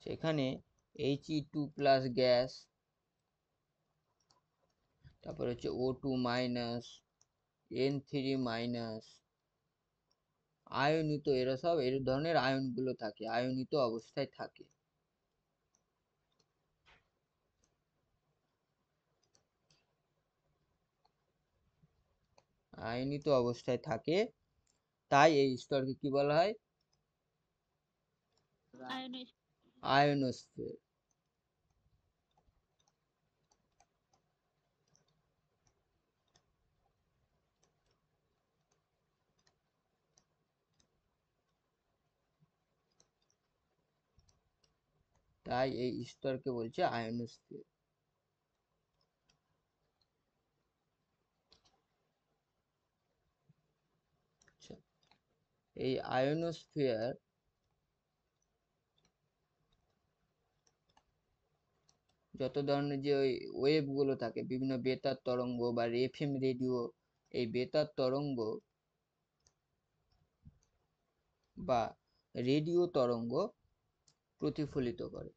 সেখানে He2+ গ্যাস, তারপর হচ্ছে O2-, N3-, আয়নিত, এরা সব এর ধরনের আয়নগুলো থাকে, আয়নিত অবস্থায় থাকে। আয়নিত অবস্থায় থাকে, তাই এই স্তরকে কি বলা হয়? আয়নোস্ফিয়ার। তাই এই স্তরকে বলছে আয়নোস্ফিয়ার। আচ্ছা, এই আয়নোস্ফিয়ার যত ধরনের যে ওই ওয়েভ গুলো থাকে, বিভিন্ন বেতার তরঙ্গ বা এফএম রেডিও, এই বেতার তরঙ্গ বা রেডিও তরঙ্গ প্রতিফলিত করে।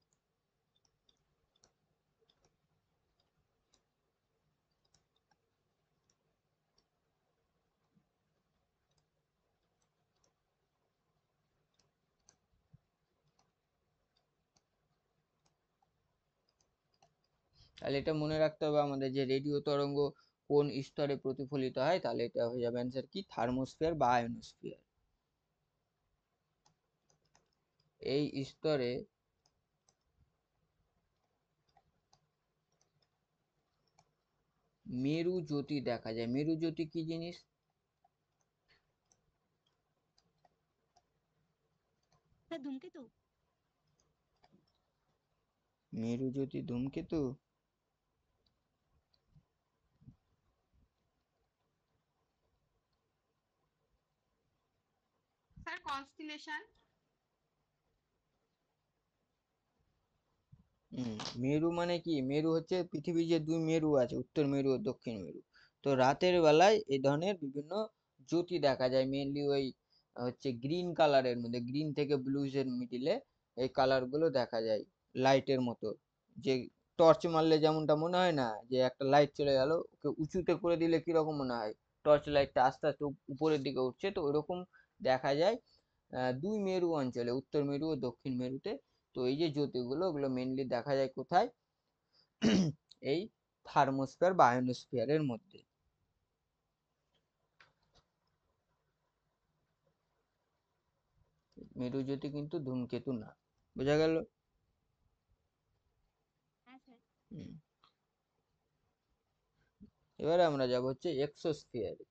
তাহলে এটা মনে রাখতে হবে আমাদের, যে রেডিও তরঙ্গ কোন স্তরে প্রতিফলিত হয়, তাহলে এটা হয়ে যাবে অ্যান্সার কি, থার্মোস্ফিয়ার বা আয়নোস্ফিয়ার। এই স্তরে মেরু জ্যোতি দেখা যায়। মেরু জ্যোতি কি জিনিস? ধূমকেতু। মেরু জ্যোতি ধূমকেতু? Sir constellation. মেরু মানে কি, মেরু হচ্ছে পৃথিবীর যে দুই মেরু আছে, উত্তর মেরু ও দক্ষিণ মেরু। তো রাতের বেলায় এই ধরনের বিভিন্ন জ্যোতি দেখা যায়, মেনলি ওই হচ্ছে গ্রিন কালারের মধ্যে, গ্রিন থেকে ব্লুজ এর মিডিলে এই কালার গুলো দেখা যায় লাইটের মতো। যে টর্চ মারলে যেমনটা মনে হয় না, যে একটা লাইট চলে গেল, ওকে উঁচুতে করে দিলে কিরকম মনে হয়, টর্চ লাইটটা আস্তে আস্তে উপরের দিকে উঠছে, তো ওইরকম দেখা যায় দুই মেরু অঞ্চলে, উত্তর মেরু ও দক্ষিণ মেরুতে। তো এই যে জ্যোতিগুলো, ওগুলো মেনলি দেখা যায় কোথায়? এই থার্মোস্ফিয়ার বা আয়নোস্ফিয়ারের মধ্যে। মেরু জ্যোতি কিন্তু ধূমকেতু না। বোঝা গেল? হ্যাঁ স্যার। এবারে আমরা যাব হচ্ছে এক্সোস্ফিয়ারে।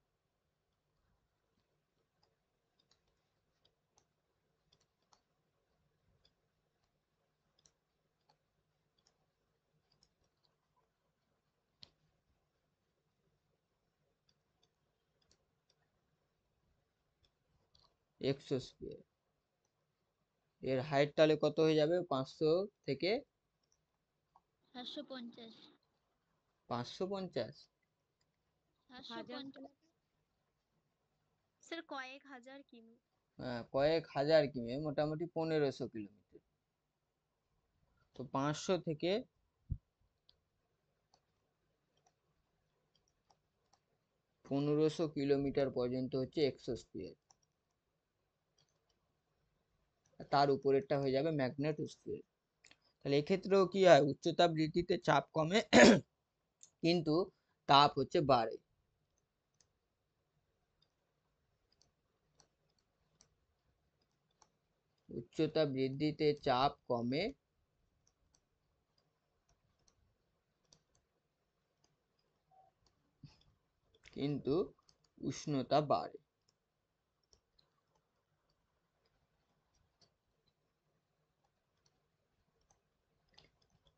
এক্সোস্ফিয়ার এর হাইট তাহলে কত হয়ে যাবে? 500 থেকে 750। 550? 750 স্যার, কয়েক হাজার কিমি। হ্যাঁ, কয়েক হাজার কিমি, মোটামুটি 1500 কিলোমিটার। তো 500 থেকে 1500 কিলোমিটার পর্যন্ত হচ্ছে এক্সোস্ফিয়ার। তার উপরেরটা হয়ে যাবে ম্যাগনেটোস্ফিয়ার। তাহলে এক্ষেত্রেও কি হয়, উচ্চতা বৃদ্ধিতে চাপ কমে কিন্তু তাপ হচ্ছে বাড়ে। উচ্চতা বৃদ্ধিতে চাপ কমে, কিন্তু উষ্ণতা বাড়ে।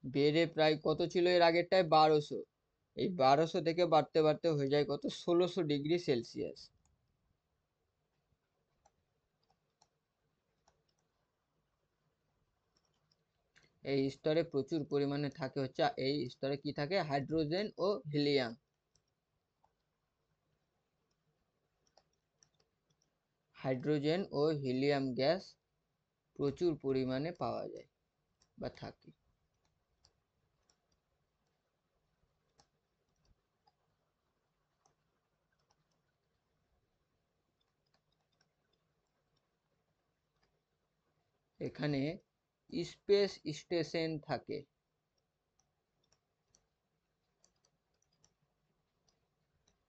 বেড়ে প্রায় কত ছিল এর আগেরটায় 1200, এই 1200 থেকে বাড়তে বাড়তে হয়ে যায় কত 1600 ডিগ্রি সেলসিয়াস। এই স্তরে প্রচুর পরিমাণে থাকে হচ্ছে, এই স্তরে কি থাকে, হাইড্রোজেন ও হিলিয়াম। হাইড্রোজেন ও হিলিয়াম গ্যাস প্রচুর পরিমাণে পাওয়া যায় বা থাকে। এখানে স্পেস স্টেশন থাকে।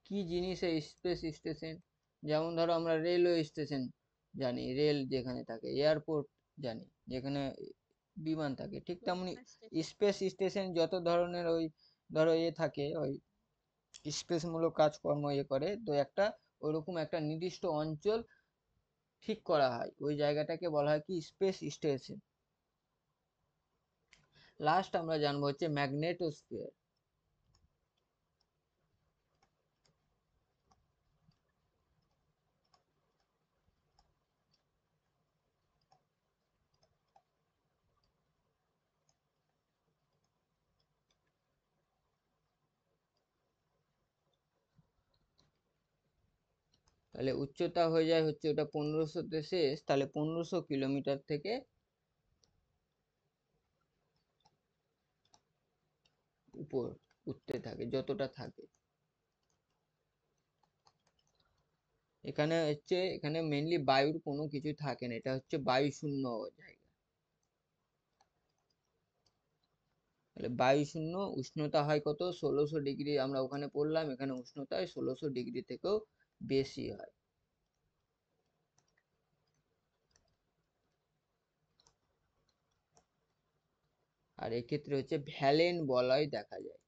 কি জিনিস এই স্পেস স্টেশন? যেমন ধরো আমরা রেলওয়ে স্টেশন জানি, রেল যেখানে থাকে, এয়ারপোর্ট জানি যেখানে বিমান থাকে, ঠিক তেমনি স্পেস স্টেশন যত ধরনের ওই ধরো থাকে, ওই স্পেস মূলক কাজকর্ম করে, তো একটা ওইরকম একটা নির্দিষ্ট অঞ্চল ঠিক করা হয়, ওই জায়গাটাকে বলা হয় কি স্পেস স্টেশন। লাস্ট আমরা জানবো হচ্ছে ম্যাগনেটোস্ফিয়ার। তাহলে উচ্চতা হয়ে যায় হচ্ছে ওটা 1500-তে শেষ, তাহলে 1500 কিলোমিটার থেকে উপর উঠতে থাকে যতটা থাকে। এখানে হচ্ছে, এখানে মেইনলি বায়ুর কোনো কিছু থাকে না, এটা হচ্ছে বায়ু শূন্য জায়গা। তাহলে বায়ু শূন্য, উষ্ণতা হয় কত 1600 ডিগ্রি, আমরা ওখানে পড়লাম, এখানে উষ্ণতা হয় 1600 ডিগ্রি থেকেও বেশি হয়। আর এক্ষেত্রে হচ্ছে ভ্যালেন বলয় দেখা যায়।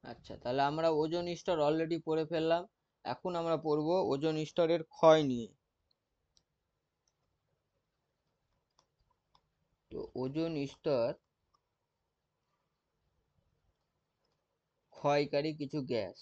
আচ্ছা, তাহলে আমরা ওজোন স্তর অলরেডি পড়ে ফেললাম, এখন আমরা পড়বো ওজোন স্তরের ক্ষয় নিয়ে। তো ওজোন স্তর ক্ষয়কারী কিছু গ্যাস।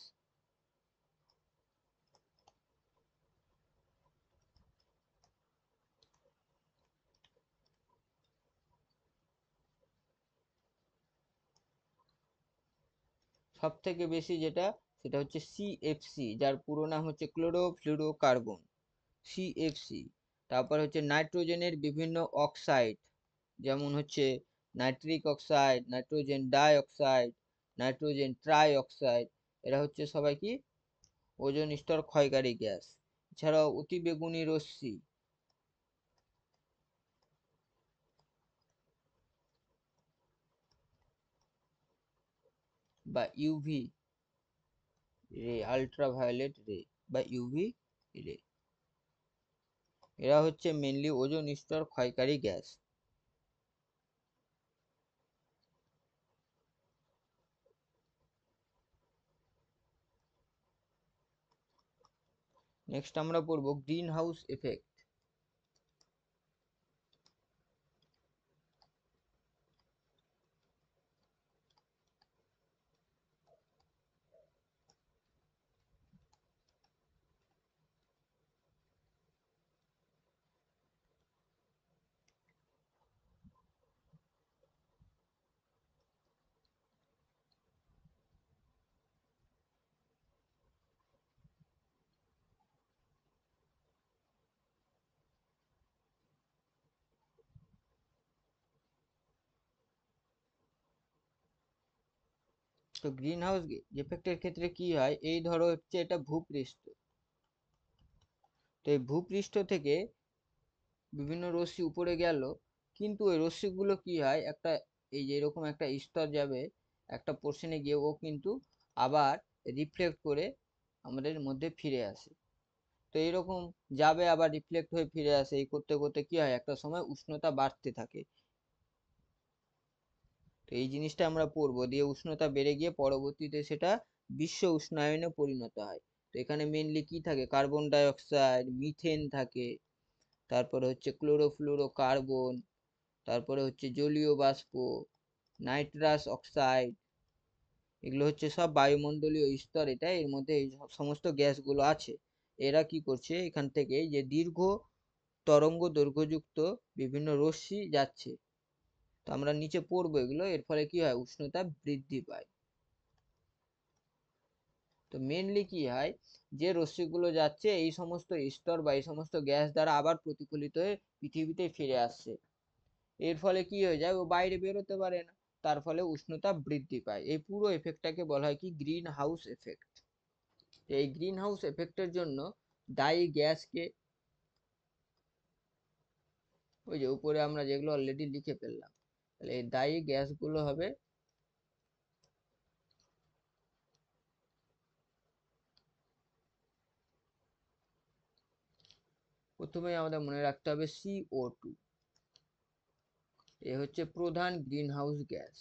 সব থেকে বেশি যেটা, সেটা হচ্ছে সিএফসি, যার পুরো নাম হচ্ছে ক্লোরোফ্লুরোকার্বন, সিএফসি। তারপর হচ্ছে নাইট্রোজেনের বিভিন্ন অক্সাইড, যেমন হচ্ছে nitric oxide, nitrogen die oxide, nitrogen try oxide, এরা হচ্ছে সবাই কি ওজোন স্তর ক্ষয়কারী গ্যাস। এছাড়াও অতিবেগুনি রশ্মি বা ইউভি রে, আল্ট্রাভায়োলেট রে বা ইউভি রে, এরা হচ্ছে মেনলি ওজোন স্তর ক্ষয়কারী গ্যাস। নেক্সট আমরা পড়বো গ্রিন হাউস এফেক্ট। তো গ্রিন হাউস এফেক্টের ক্ষেত্রে কি হয়, এই ধরো হচ্ছে এটা ভূপৃষ্ঠ, তো এই ভূপৃষ্ঠ থেকে বিভিন্ন রশ্মি উপরে গেল, কিন্তু ওই রশ্মিগুলো কি হয়, একটা এই যে এরকম একটা স্তর যাবে, একটা পোর্শনে গিয়ে ও কিন্তু আবার রিফ্লেক্ট করে আমাদের মধ্যে ফিরে আসে। তো এইরকম যাবে আবার রিফ্লেক্ট হয়ে ফিরে আসে, এই করতে করতে কি হয়, একটা সময় উষ্ণতা বাড়তে থাকে। তো এই জিনিসটা আমরা পড়বো, দিয়ে উষ্ণতা বেড়ে গিয়ে পরবর্তীতে সেটা বিশ্ব উষ্ণায়নে পরিণত হয়। তো এখানে মেনলি কি থাকে, কার্বন ডাই অক্সাইড, মিথেন থাকে, তারপরে হচ্ছে ক্লোরোফ্লুরো কার্বন, তারপরে হচ্ছে জলীয় বাষ্প, নাইট্রাস অক্সাইড, এগুলো হচ্ছে সব বায়ুমণ্ডলীয় স্তর, এটা এর মধ্যে এই সমস্ত গ্যাসগুলো আছে। এরা কি করছে, এখান থেকে যে দীর্ঘ তরঙ্গ দৈর্ঘ্যযুক্ত বিভিন্ন রশ্মি যাচ্ছে, তো আমরা নিচে পড়বো এগুলো, এর ফলে কি হয়, উষ্ণতা বৃদ্ধি পায়। তো মেনলি কি হয়, যে রশ্মিগুলো যাচ্ছে এই সমস্ত স্তর বা এই সমস্ত গ্যাস দ্বারা আবার প্রতিফলিত হয়ে পৃথিবীতে ফিরে আসছে, এর ফলে কি হয়ে যায়, ও বাইরে বেরোতে পারে না, তার ফলে উষ্ণতা বৃদ্ধি পায়। এই পুরো এফেক্টটাকে বলা হয় কি, গ্রিন হাউস এফেক্ট। এই গ্রিন হাউস এফেক্টের জন্য দায়ী গ্যাসকে, ওই যে উপরে আমরা যেগুলো অলরেডি লিখে ফেললাম, তাহলে এই দায়ী গ্যাসগুলো হবে, প্রথমেই আমাদের মনে রাখতে হবে CO2, এ হচ্ছে প্রধান গ্রিন হাউস গ্যাস।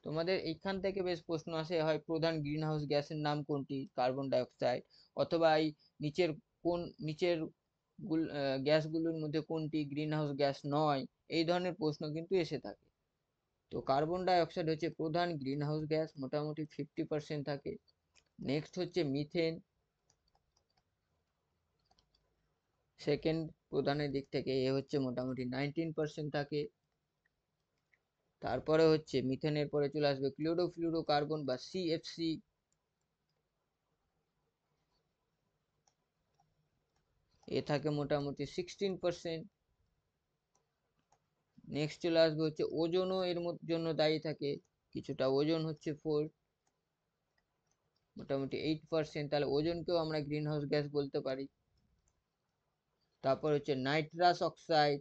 তোমাদের এইখান থেকে বেশ প্রশ্ন আসে, হয় প্রধান গ্রিন হাউস গ্যাসের নাম কোনটি, কার্বন ডাই অক্সাইড, অথবা এই নিচের কোন নিচের গ্যাসগুলোর মধ্যে কোনটি গ্রিন হাউস গ্যাস নয়, এই ধরনের প্রশ্ন কিন্তু এসে থাকে। তো কার্বন ডাই অক্সাইড হচ্ছে প্রধান গ্রিন হাউস গ্যাস, মোটামুটি 50% থাকে। নেক্সট হচ্ছে মিথেন, সেকেন্ড প্রধানের দিক থেকে এ হচ্ছে মোটামুটি 19% থাকে। তারপরে হচ্ছে মিথেনের পরে চলে আসবে ক্লোরোফ্লুরো কার্বন বা CFC, এ থাকে মোটামুটি 16%। নেক্সট চলে আসবে হচ্ছে ওজোনও এর জন্য দায়ী থাকে, কিছুটা ওজোন হচ্ছে 4, মোটামুটি 8%, তাহলে ওজোনকেও আমরা গ্রিন হাউস গ্যাস বলতে পারি। তারপর হচ্ছে নাইট্রাস অক্সাইড,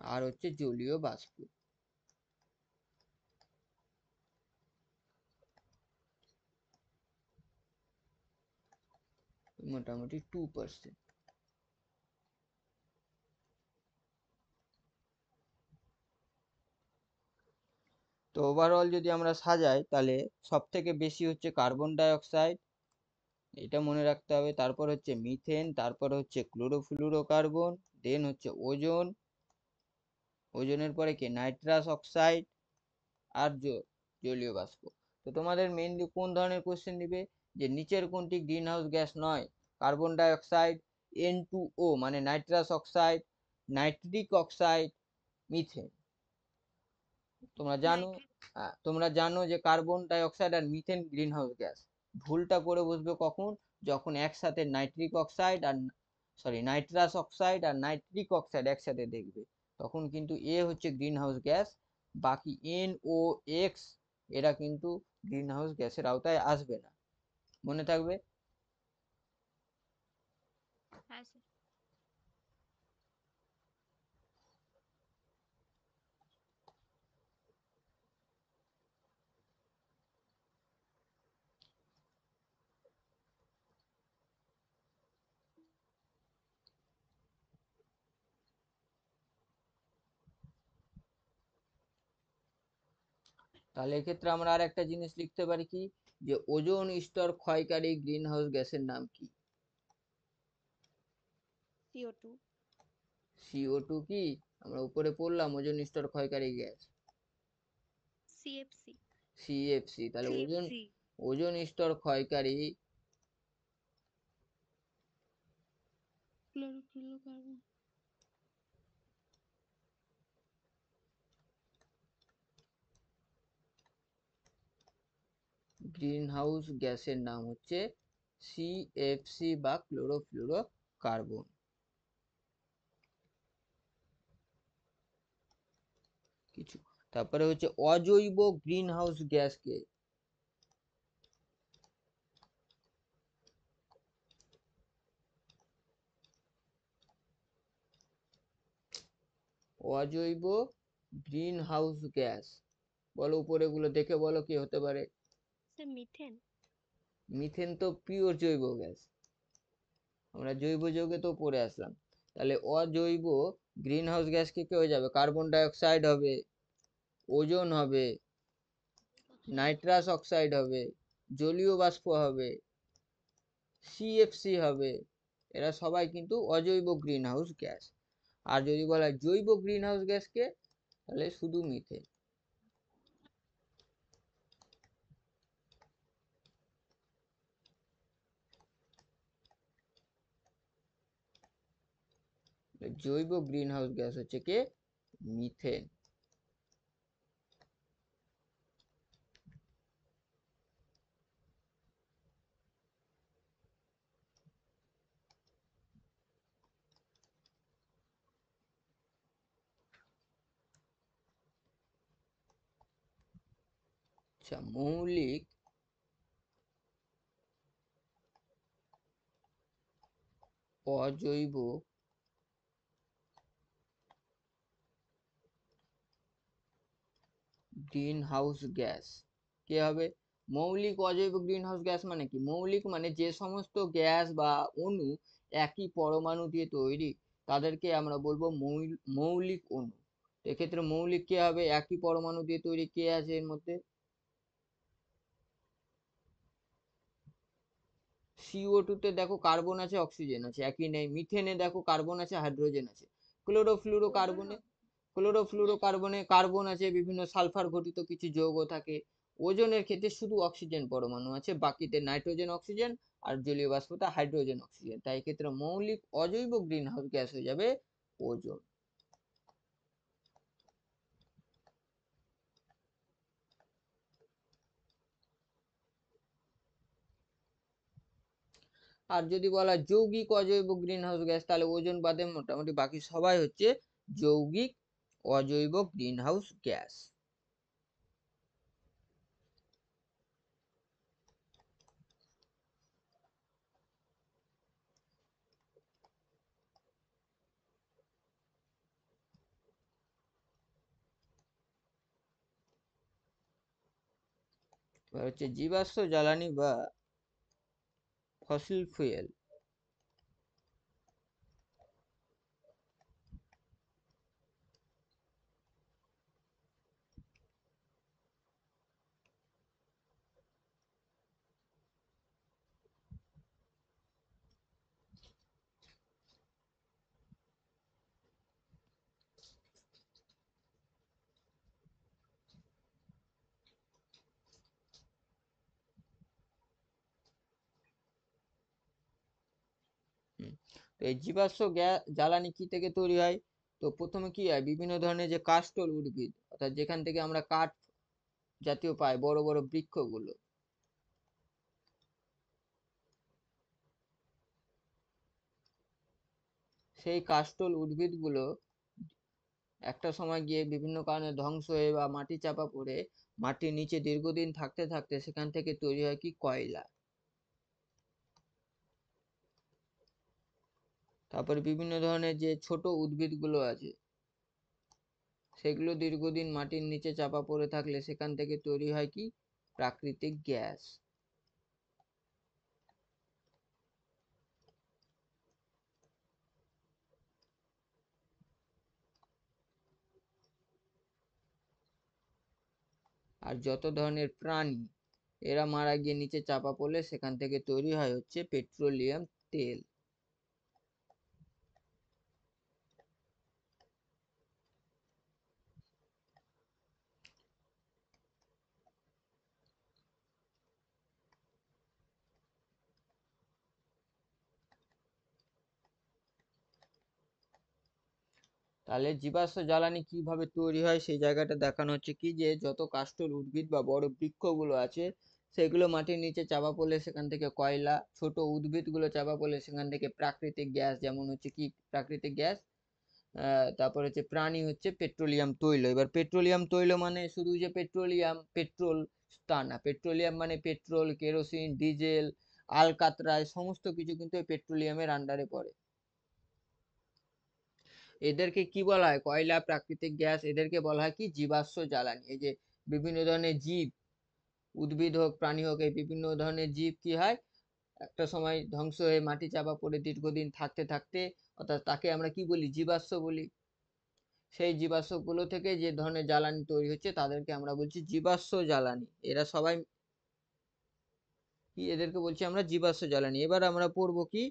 আর হচ্ছে জলীয় বাষ্প, মোটামুটি 2%। তো ওভারঅল যদি আমরা সাজাই, তাহলে সব থেকে বেশি হচ্ছে কার্বন ডাই অক্সাইড, এটা মনে রাখতে হবে, তারপর হচ্ছে মিথেন, তারপর হচ্ছে ক্লোরোফ্লুরো কার্বন, দেন হচ্ছে ওজোন, ওজোনের পরে কি নাইট্রাস অক্সাইড, আর জলীয় বাষ্প। তো তোমাদের মেইনলি কোন ধরনের কোশ্চেন দিবে, যে নিচের কোনটি গ্রিন হাউস গ্যাস নয়, কার্বন ডাই অক্সাইড, N2O মানে nitrous oxide, nitric oxide, methane. তোমরা জানো, নাইট্রিক। তোমরা জানো যে কার্বন ডাই অক্সাইড আর মিথেন গ্রিন হাউস গ্যাস। ভুলটা করে বসবে কখন, যখন একসাথে নাইট্রিক অক্সাইড আর নাইট্রাস অক্সাইড আর নাইট্রিক অক্সাইড একসাথে দেখবে, তখন কিন্তু এ হচ্ছে গ্রিন হাউস গ্যাস, বাকি NOx এরা কিন্তু গ্রিন হাউস গ্যাসের আওতায় আসবে না, মনে থাকবে। হ্যাঁ স্যার। তাহলে এক্ষেত্রে আমরা আর একটা জিনিস লিখতে পারি কি, যে ওজোন স্তর ক্ষয়কারী গ্রিন হাউস গ্যাসের নাম কি। CO2। CO2 কি, আমরা উপরে পড়লাম ওজোন স্তর ক্ষয়কারী গ্যাস, CFC। CFC, তাহলে ওজোন, CFC। ওজোন স্তর ক্ষয়কারী ক্লোরোফ্লোরোকার্বন। গ্রিন হাউস গ্যাসের নাম হচ্ছে CFC বা ক্লোরোফ্লুরো কার্বন। কিছু তারপরে হচ্ছে অজৈব গ্রিন হাউস গ্যাসকে অজৈব গ্রিন হাউস গ্যাস বলো, উপরে গুলো দেখে বলো কি হতে পারে। Sir methane. মিথেন তো পিওর জৈব গ্যাস, আমরা জৈব যৌগে তো পড়ে আসলাম। তাহলে অজৈব গ্রিন হাউস গ্যাস কি হয়ে যাবে? কার্বন ডাই অক্সাইড হবে, ওজোন হবে, নাইট্রাস অক্সাইড হবে, জলীয় বাষ্প হবে, সিএফসি হবে। এরা সবাই কিন্তু অজৈব গ্রিন হাউস গ্যাস। আর যদি বলা হয় জৈব গ্রিন হাউস গ্যাসকে, তাহলে শুধু মিথেন। জৈব গ্রিন হাউস গ্যাস হচ্ছে কে? মিথেন। আচ্ছা, মৌলিক অজৈব গ্রিন হাউস গ্যাস কে হবে? মৌলিক অজৈব গ্রিন হাউস গ্যাস মানে কি? মৌলিক মানে যে সমস্ত গ্যাস বা অণু একই পরমাণু দিয়ে তৈরি, তাদেরকে আমরা বলবো মৌলিক অণু। এক্ষেত্রে মৌলিক কে হবে? একই পরমাণু দিয়ে তৈরি। কে আছে এর মধ্যে? CO2 তে দেখো কার্বন আছে, অক্সিজেন আছে, একই নেই। মিথেনে দেখো কার্বন আছে, হাইড্রোজেন আছে। ক্লোরোফ্লুরোকার্বনে কার্বন আছে, বিভিন্ন সালফার ঘটিত কিছু যৌগ থাকে। ওজোনের ক্ষেত্রে শুধু অক্সিজেন পরমাণু আছে, বাকিতে নাইট্রোজেন, অক্সিজেন আর জলীয় বাষ্পতে হাইড্রোজেন, অক্সিজেন। তাই এক্ষেত্রে মৌলিক অজৈব গ্রিন হাউস গ্যাস হয়ে যাবে ওজোন। আর যদি বলা হয় যৌগিক অজৈব গ্রিন হাউস গ্যাস, তাহলে ওজোন বাদে মোটামুটি বাকি সবাই হচ্ছে যৌগিক অজৈব গ্রিন হাউস গ্যাস। এবার হচ্ছে জীবাশ্ম জ্বালানি বা ফসিল ফুয়েল। তো এই জীবাশ্ম জ্বালানি কি থেকে তৈরি হয়? তো প্রথমে কি হয়, বিভিন্ন ধরনের যে কাষ্ঠল উদ্ভিদ, অর্থাৎ যেখান থেকে আমরা কাঠ জাতীয় পাই, বড় বড় বৃক্ষগুলো, সেই কাষ্ঠল উদ্ভিদগুলো একটা সময় গিয়ে বিভিন্ন কারণে ধ্বংস হয়ে বা মাটি চাপা পড়ে মাটির নিচে দীর্ঘদিন থাকতে থাকতে সেখান থেকে তৈরি হয় কি? কয়লা। তারপরে বিভিন্ন ধরনের যে ছোট উদ্ভিদগুলো আছে, সেগুলো দীর্ঘদিন মাটির নিচে চাপা পড়ে থাকলে সেখান থেকে তৈরি হয় কি? প্রাকৃতিক গ্যাস। আর যত ধরনের প্রাণী, এরা মারা গিয়ে নিচে চাপা পড়লে সেখান থেকে তৈরি হয় হচ্ছে পেট্রোলিয়াম তেল। তাহলে জীবাশ্ম জ্বালানি কিভাবে তৈরি হয় সেই জায়গাটা দেখানো হচ্ছে কি, যে যত কাষ্ঠল উদ্ভিদ বা বড় বৃক্ষগুলো আছে সেগুলো মাটির নিচে চাপা পড়লে সেখান থেকে কয়লা, ছোট উদ্ভিদগুলো চাপা পড়লে সেখান থেকে প্রাকৃতিক গ্যাস, যেমন হচ্ছে কি প্রাকৃতিক গ্যাস, তারপর হচ্ছে প্রাণী হচ্ছে পেট্রোলিয়াম তৈল। এবার পেট্রোলিয়াম তৈল মানে শুধু যে পেট্রোলিয়াম, পেট্রোল তা না, পেট্রোলিয়াম মানে পেট্রোল, কেরোসিন, ডিজেল, আলকাতরায় সমস্ত কিছু কিন্তু এই পেট্রোলিয়ামের আন্ডারে পড়ে। এদেরকে কি বলা হয়? কয়লা, প্রাকৃতিক গ্যাস, এদেরকে বলা হয় কি জীবাশ্ম জ্বালানি। এই যে বিভিন্ন ধরনের জীব, উদ্ভিদ হোক প্রাণী হোক, এই বিভিন্ন ধরনের জীব কি হয়, একটা সময় ধ্বংস হয়ে মাটি চাপা পড়ে দীর্ঘদিন থাকতে থাকতে, অর্থাৎ তাকে আমরা কি বলি, জীবাশ্ম বলি। সেই জীবাশ্মগুলো থেকে যে ধরনের জ্বালানি তৈরি হচ্ছে তাদেরকে আমরা বলছি জীবাশ্ম জ্বালানি। এরা সবাই কি, এদেরকে বলছি আমরা জীবাশ্ম জ্বালানি। এবার আমরা পড়বো কি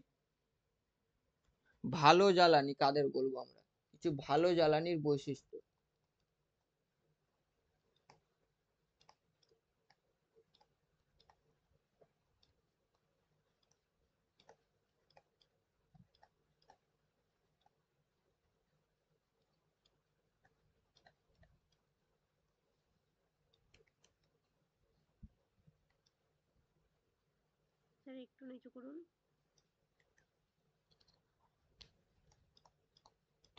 ভালো জ্বালানি কাদের বলবো আমরা, কিছু ভালো জ্বালানির বৈশিষ্ট্য। স্যার একটু নিচু করুন।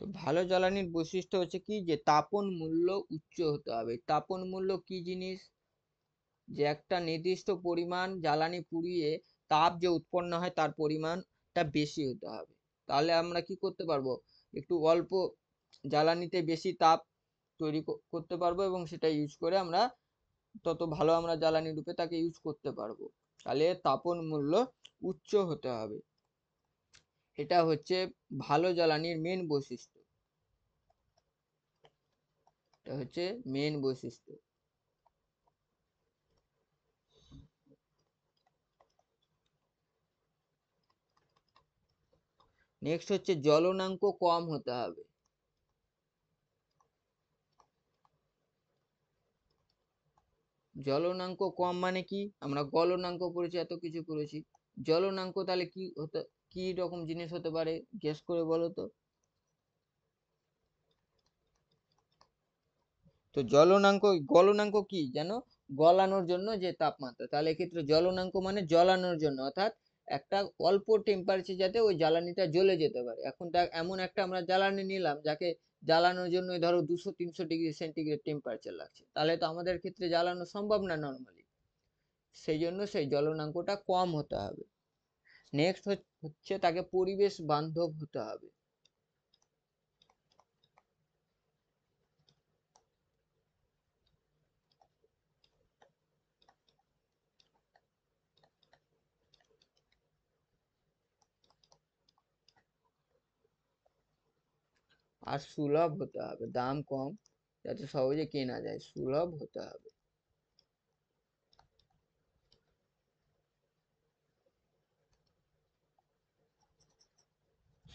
তো ভালো জ্বালানির বৈশিষ্ট্য হচ্ছে কি, যে তাপন মূল্য উচ্চ হতে হবে। তাপন মূল্য কি জিনিস? যে একটা নির্দিষ্ট পরিমাণ জ্বালানি পুড়িয়ে তাপ যে উৎপন্ন হয় তার পরিমাণটা বেশি হতে হবে। তাহলে আমরা কি করতে পারবো, একটু অল্প জ্বালানিতে বেশি তাপ তৈরি করতে পারবো, এবং সেটা ইউজ করে আমরা তত ভালো আমরা জ্বালানি রূপে তাকে ইউজ করতে পারবো। তাহলে তাপন মূল্য উচ্চ হতে হবে, এটা হচ্ছে ভালো জ্বালানির মেন বৈশিষ্ট্য। এটা হচ্ছে মেন বৈশিষ্ট্য। নেক্সট হচ্ছে জ্বলনাঙ্ক কম হতে হবে। জ্বলনাঙ্ক কম মানে কি, আমরা গলনাঙ্ক পড়েছি, এত কিছু পড়েছি। জ্বলনাঙ্ক তাহলে কি হতে, কি রকম জিনিস হতে পারে, গেস করে বলো তো। তো জ্বলনাঙ্ক, গলনাঙ্ক কি জানো, গলানোর জন্য যে তাপমাত্রা, তাহলে এক্ষেত্রে জ্বলনাঙ্ক মানে জ্বলানোর জন্য, অর্থাৎ একটা অল্প টেম্পারেচার যাতে ওই জ্বালানিটা জ্বলে যেতে পারে। এখন এমন একটা আমরা জ্বালানি নিলাম যাকে জ্বালানোর জন্য ধরো 200-300 ডিগ্রি সেন্টিগ্রেড টেম্পারেচার লাগছে, তাহলে তো আমাদের ক্ষেত্রে জ্বালানো সম্ভব না নর্মালি। সেই জন্য সেই জ্বলনাঙ্কটা কম হতে হবে। নেক্সট হচ্ছে তাকে পরিবেশ বান্ধব হতে হবে। আর সুলভ হতে হবে, দাম কম, যাতে সহজে কেনা যায়, সুলভ হতে হবে।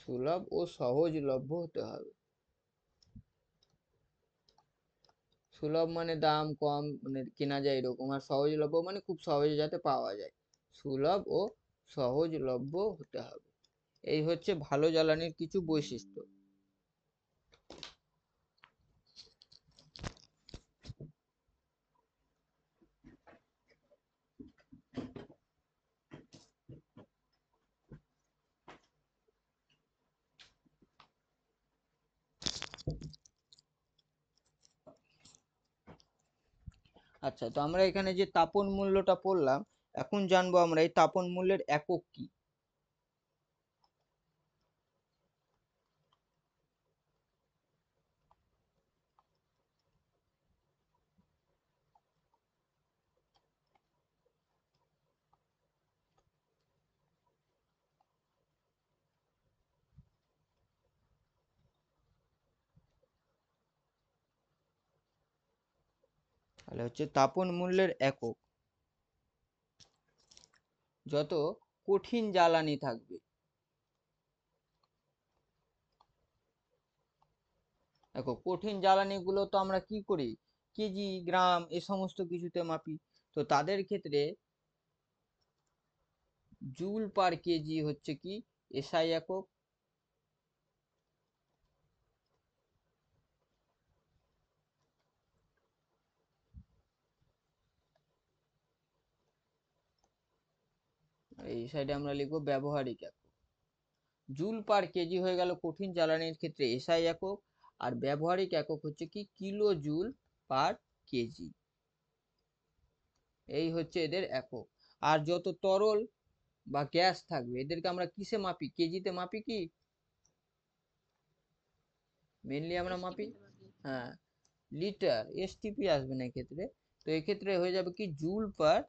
সুলভ ও সহজলভ্য হতে হবে। সুলভ মানে দাম কম, মানে কেনা যায় এরকম, আর সহজলভ্য মানে খুব সহজে যাতে পাওয়া যায়। সুলভ ও সহজলভ্য হতে হবে, এই হচ্ছে ভালো জ্বালানির কিছু বৈশিষ্ট্য। আচ্ছা, তো আমরা এখানে যে তাপন মূল্যটা পড়লাম, এখন জানবো আমরা এই তাপন মূল্যের একক কি। তাহলে হচ্ছে তাপন মূল্যের একক, যত কঠিন জ্বালানি থাকবে। দেখো কঠিন জ্বালানি গুলো তো আমরা কি করি, কেজি, গ্রাম এ সমস্ত কিছুতে মাপি। তো তাদের ক্ষেত্রে জুল পার কেজি হচ্ছে কি এসআই একক। এই সাইডে আমরা লিখবো ব্যবহারিক একক। জুল পার কেজি হয়ে গেল কঠিন জ্বালানির ক্ষেত্রে এসআই একক, আর ব্যবহারিক একক হচ্ছে কি কিলো জুল পার কেজি। এই হচ্ছে এদের একক। আর যত তরল বা গ্যাস থাকবে এদেরকে আমরা কিসে মাপি? কেজিতে মাপি কি? মেনলি আমরা মাপি, হ্যাঁ, লিটার। এসটিপি আসবে না এক্ষেত্রে। তো এক্ষেত্রে হয়ে যাবে কি জুল পার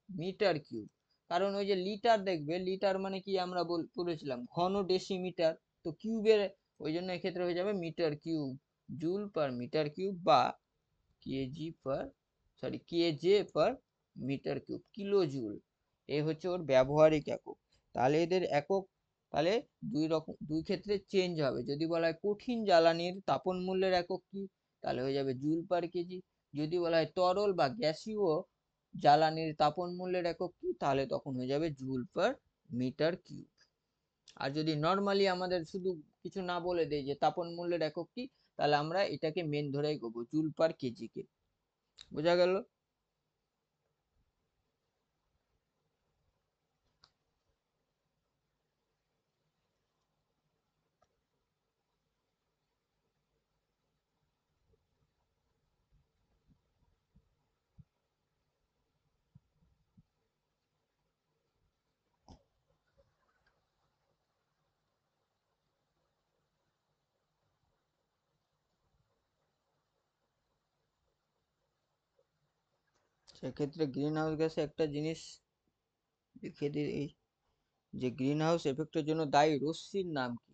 মিটার কিউব। কারণ ওই যে লিটার দেখবে, লিটার মানে কি আমরা বলেছিলাম ঘন ডেসিমিটার, তো কিউবের, ওই জন্য এক্ষেত্রে হয়ে যাবে metre cube. Joule per metre cube বা kg per kg per metre cube, kilo joule. এই হচ্ছে ওর ব্যবহারিক একক। তাহলে এদের একক তাহলে দুই ক্ষেত্রে চেঞ্জ হবে। যদি বলা হয় কঠিন জ্বালানির তাপন মূল্যের একক কি, তাহলে হয়ে যাবে জুল পার কেজি। যদি বলা হয় তরল বা গ্যাসীয় জ্বালানির তাপন মূল্যের একক কি, তাহলে তখন হয়ে যাবে জুল পার মিটার কিউব। আর যদি নর্মালি আমাদের শুধু কিছু না বলে দেয় যে তাপন মূল্যের একক কি, তাহলে আমরা এটাকে মেন ধরেই করবো জুল পার কেজি কে। বোঝা গেল? সেক্ষেত্রে গ্রিন হাউস গ্যাসে একটা জিনিস লিখে দিই, যে গ্রিন হাউস এফেক্টের জন্য দায়ী রশ্মির নাম কি?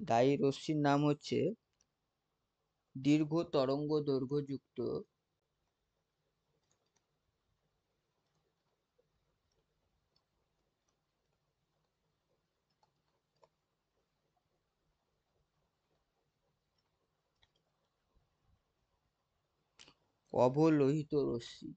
দায়ী রশ্মির নাম হচ্ছে দীর্ঘ তরঙ্গ দৈর্ঘ্যযুক্ত অবলোহিত রশ্মি।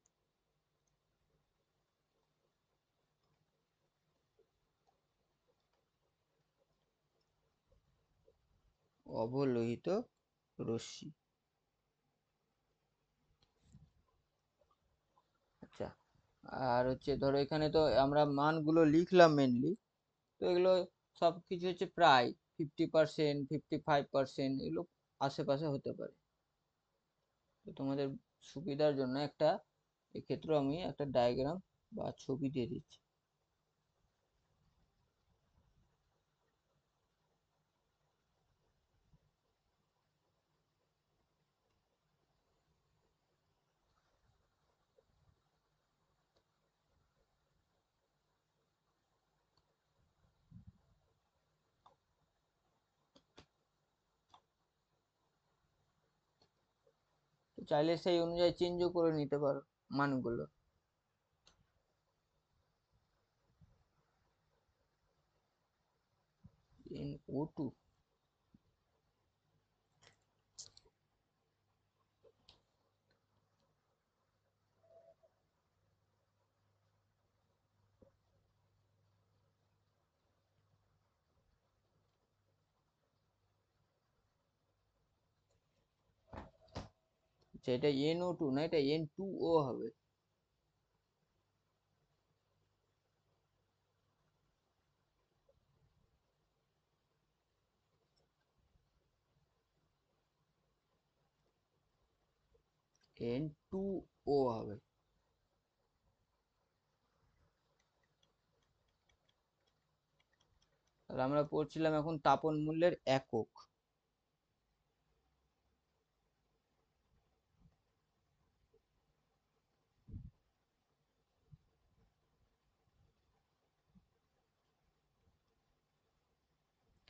অবলোহিত রশ্মি। আচ্ছা, আর হচ্ছে ধরো এখানে তো আমরা মানগুলো লিখলাম মেনলি, তো এগুলো সব কিছু হচ্ছে প্রায় 50%, 55%, এগুলো আশেপাশে হতে পারে। তো তোমাদের সুবিধার জন্য একটা, এক্ষেত্রে আমি একটা ডায়াগ্রাম বা ছবি দিয়ে দিচ্ছি। তো চাইলে সেই অনুযায়ী চেঞ্জও করে নিতে পারো মানগুলো। NO2, এটা NO2 না, এটা N2O হবে। N2O হবে। তাহলে আমরা পড়ছিলাম এখন তাপন মূল্যের একক।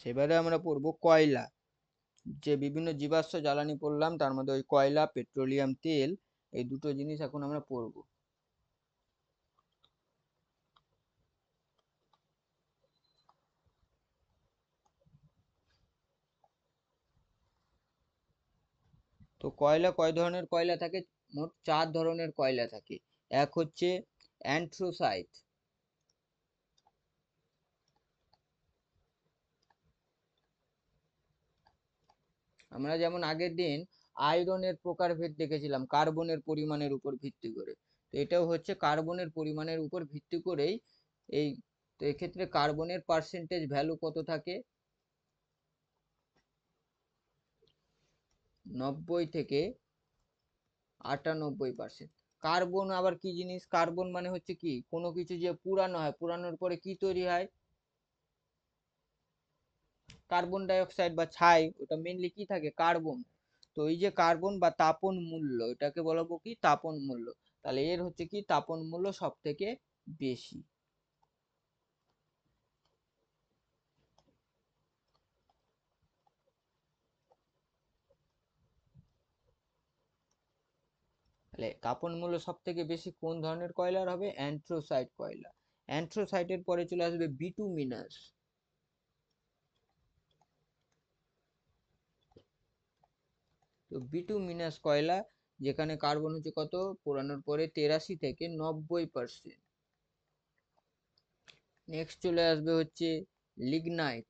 সেবারে আমরা পড়বো কয়লা। যে বিভিন্ন জীবাশ্ম জ্বালানি পড়লাম তার মধ্যে ওই কয়লা, পেট্রোলিয়াম তেল, এই দুটো জিনিস এখন আমরা পড়বো। তো কয়লা কয় ধরনের কয়লা থাকে? মোট 4 ধরনের কয়লা থাকে। এক হচ্ছে অ্যান্থ্রাসাইট, আমরা যেমন আগের দিন আয়রনের প্রকারভেদ দেখেছিলাম কার্বনের পরিমাণের উপর ভিত্তি করে, তো এটাও হচ্ছে কার্বনের পরিমাণের উপর ভিত্তি করেই এই, তো এক্ষেত্রে কার্বনের পার্সেন্টেজ ভ্যালু কত থাকে, 90 থেকে 98%। কার্বন আবার কি জিনিস, কার্বন মানে হচ্ছে কি কোনো কিছু যে পুরানো হয়, পুরানোর পরে কি তৈরি হয়, কার্বন ডাই অক্সাইড বা ছাই, ওটা মেনলি কি থাকে, কার্বন। তো এই যে কার্বন বা তাপন মূল্য, এটাকে বলবো কি তাপন মূল্য, তাহলে এর হচ্ছে কি তাপন মূল্য সব থেকে বেশি। তাহলে তাপন মূল্য সব থেকে বেশি কোন ধরনের কয়লার হবে, অ্যান্থ্রোসাইট কয়লা। অ্যান্থ্রোসাইটের পরে চলে আসবে বিটুমিনাস। তো বিটুমিনাস কয়লা, যেখানে কার্বন হচ্ছে কত, পোড়ানোর পরে 83 থেকে 90%। নেক্সট চলে আসবে হচ্ছে লিগনাইট।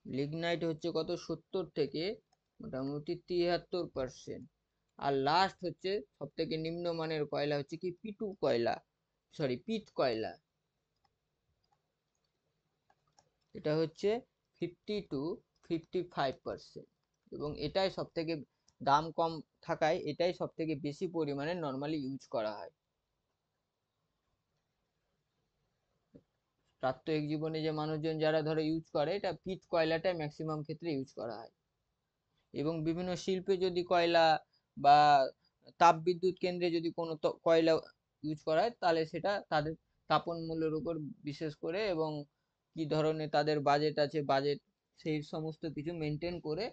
লিগনাইট হচ্ছে কত, 70 থেকে মোটামুটি 73%। আর লাস্ট হচ্ছে সব থেকে নিম্নমানের কয়লা হচ্ছে কি পিটু কয়লা, সরি পিট কয়লা। এটা হচ্ছে 50 to 55%, এবং এটাই সব থেকে দাম কম থাকায় এটাই সব থেকে বেশি পরিমাণে নর্মালি ইউজ করা হয়। প্রাত্যহিক জীবনে যে মানুষজন যারা ধরো ইউজ করে, এটা পিট কয়লাটাই ম্যাক্সিমাম ক্ষেত্রে ইউজ করা হয়। এবং বিভিন্ন শিল্পে যদি কয়লা বা তাপবিদ্যুৎ কেন্দ্রে যদি কোনো কয়লা ইউজ করা হয়, তাহলে সেটা তাদের তাপন মূল্যের উপর বিশেষ করে, এবং কি ধরনের তাদের বাজেট আছে, বাজেট সেই সমস্ত কিছু মেনটেন করে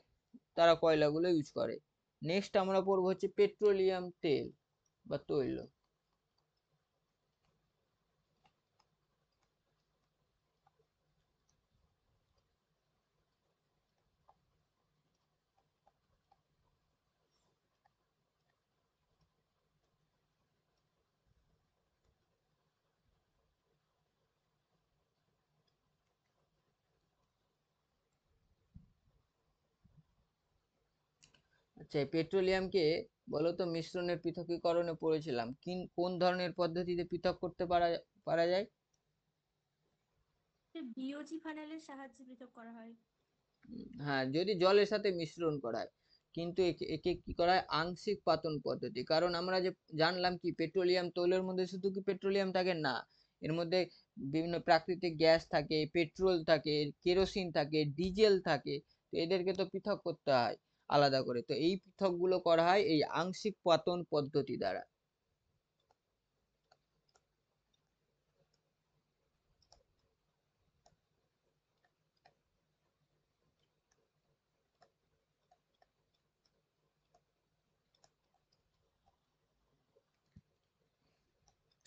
তারা কয়লাগুলো ইউজ করে। নেক্সট আমরা পড়বো হচ্ছে পেট্রোলিয়াম তেল বা তৈল। আচ্ছা, এই পেট্রোলিয়ামকে বলো তো মিশ্রণের পৃথকীকরণে পড়েছিলাম, কোন ধরনের পদ্ধতিতে পৃথক করতে পারা পারা যায়? বিওজি ফানেলের সাহায্যে পৃথক করা হয়। হ্যাঁ, যদি জলের সাথে মিশ্রণ করা হয়, কিন্তু একে একে কি করা হয়, আংশিক পাতন পদ্ধতি। কারণ আমরা যে জানলাম কি পেট্রোলিয়াম তৈলের মধ্যে শুধু কি পেট্রোলিয়াম থাকে না, এর মধ্যে বিভিন্ন প্রাকৃতিক গ্যাস থাকে, পেট্রোল থাকে, কেরোসিন থাকে, ডিজেল থাকে, তো এদেরকে তো পৃথক করতে হয় আলাদা করে। তো এই পৃথক গুলো করা হয় এই আংশিক পাতন পদ্ধতি দ্বারা।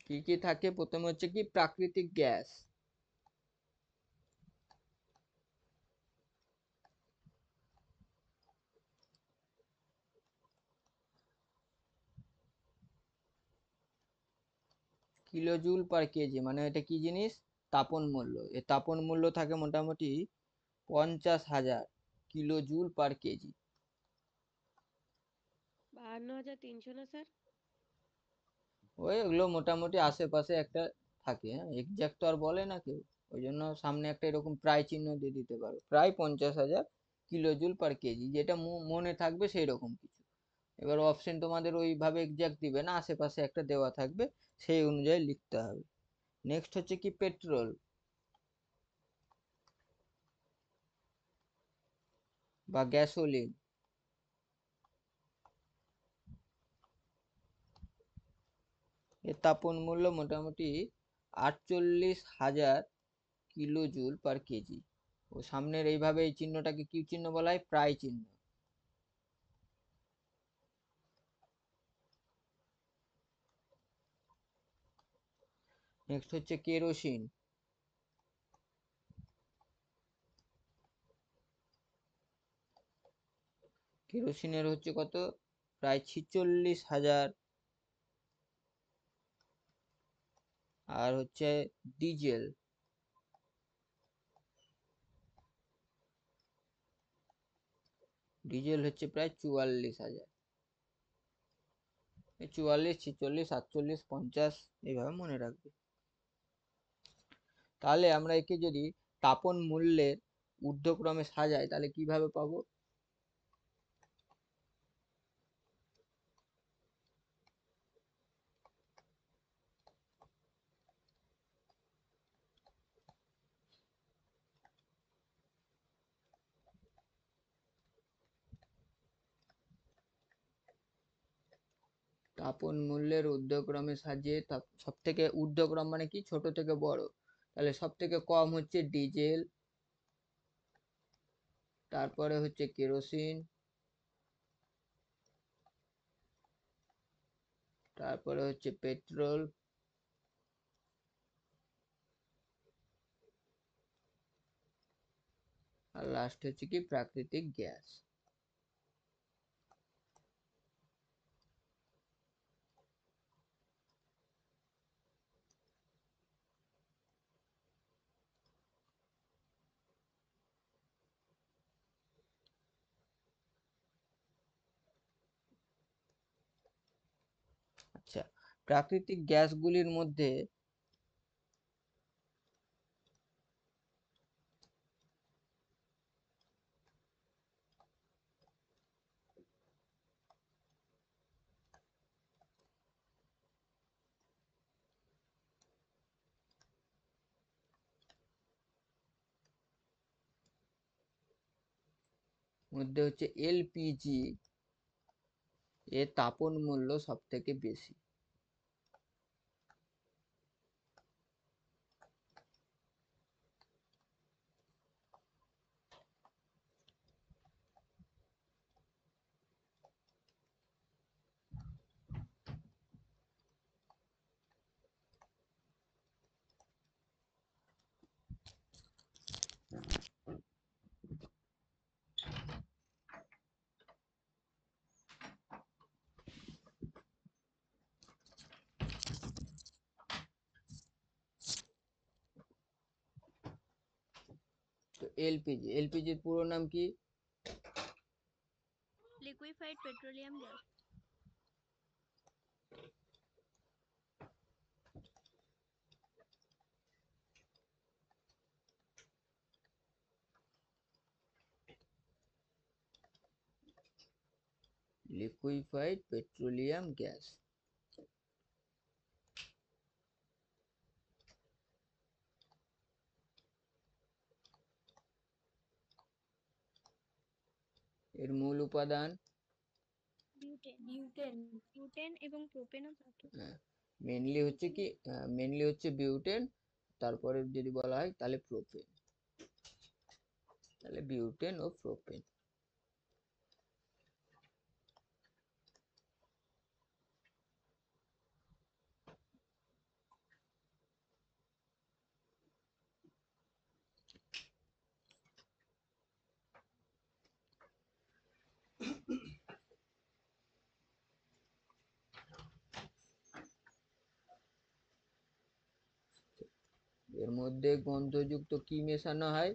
কি কি থাকে, প্রথমে হচ্ছে কি প্রাকৃতিক গ্যাস, কিলোজুল পার কেজি, মানে এটা কি জিনিস, তাপন মূল্য। এই তাপন মূল্য থাকে মোটামুটি 50,000 কিলোজুল পার কেজি। 52,300 না স্যার? ওগুলো মোটামুটি আশেপাশে একটা থাকে, হ্যাঁ এক্সাক্ট তো আর বলে না কেউ, ওই জন্য সামনে একটা এরকম প্রায় চিহ্ন দিয়ে দিতে পারো, প্রায় 50,000 কিলোজুল পার কেজি, যেটা মনে থাকবে সেই রকম কিছু। এবার অপশন তোমাদের ওইভাবে এক্সাক্ট দিবে না, আশেপাশে একটা দেওয়া থাকবে, সেই অনুযায়ী লিখতে হবে। নেক্সট হচ্ছে কি পেট্রোল বা গ্যাসোলিন। এর তাপন মূল্য মোটামুটি 48,000 কিলোজুল পার কেজি। ও সামনের এইভাবে এই চিহ্নটাকে কি চিহ্ন বলা হয়, প্রায় চিহ্ন। নেক্সট হচ্ছে কেরোসিন। কেরোসিনের হচ্ছে কত, প্রায় 46,000। আর হচ্ছে ডিজেল, ডিজেল হচ্ছে প্রায় 44,000। 44, 46, 48, 50 এইভাবে মনে রাখবে। তাহলে আমরা একে যদি তাপন মূল্যের ঊর্ধ্বক্রমে সাজাই তাহলে কিভাবে পাবো? তাপন মূল্যের ঊর্ধ্বক্রমে সাজিয়ে সব থেকে ঊর্ধ্বক্রম মানে কি, ছোট থেকে বড়, তাহলে সব থেকে কম হচ্ছে ডিজেল, তারপরে হচ্ছে কেরোসিন, তারপরে হচ্ছে পেট্রোল, আর লাস্ট হচ্ছে কি প্রাকৃতিক গ্যাস। আচ্ছা, প্রাকৃতিক গ্যাসগুলির মধ্যে হচ্ছে এলপিজি, এর তাপন মূল্য সব থেকে বেশি। তো এলপিজির পুরো নাম কি? Liquefied petroleum gas. Liquefied petroleum gas. এর মূল উপাদান বিউটেন এবং প্রোপেনও থাকে। মেনলি হচ্ছে কি, মেনলি হচ্ছে বিউটেন, তারপরে যদি বলা হয় তাহলে প্রোপেন, তাহলে বিউটেন ও প্রোপেন। এর মধ্যে গন্ধযুক্ত কি মেশানো হয়?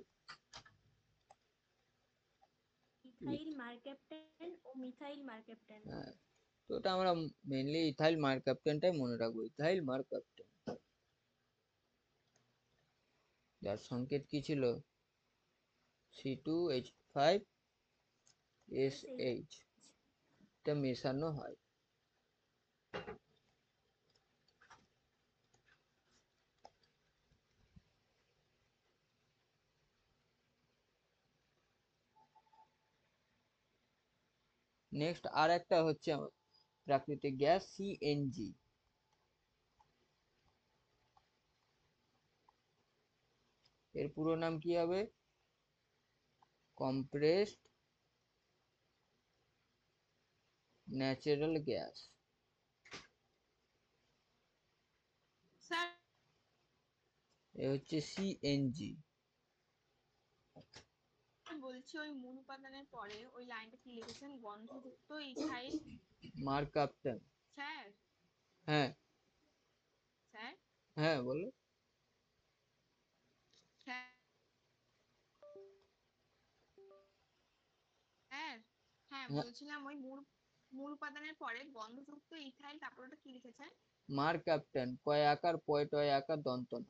ইথাইল মারক্যাপটেন ও মিথাইল মারক্যাপটেন। হ্যাঁ, তো ওটা আমরা মেনলি ইথাইল মারক্যাপটেনটাই মনে রাখবো, ইথাইল মারক্যাপটেন। যার সংকেত কি ছিল? C2H5SH। এটা মেশানো হয়। নেক্সট আর একটা হচ্ছে প্রাকৃতিক গ্যাস সিএনজি। এর পুরো নাম কি হবে? Compressed natural gas. স্যার এ হচ্ছে সিএনজি। বলছি ওই মূল উপাদানের পরে ওই লাইনটা কি লিখেছেন, গন্ধযুক্ত ইথাইল মারক্যাপটেন। স্যার। হ্যাঁ স্যার হ্যাঁ বলো। স্যার স্যার হ্যাঁ, বলছিলাম ওই মূল মূল উপাদানের পরে গন্ধযুক্ত ইথাইল, তারপর ওটা কি লিখেছেন? মার ক্যাপ্টেন, কয় আকার পয় টয় আকার দন্ত ন।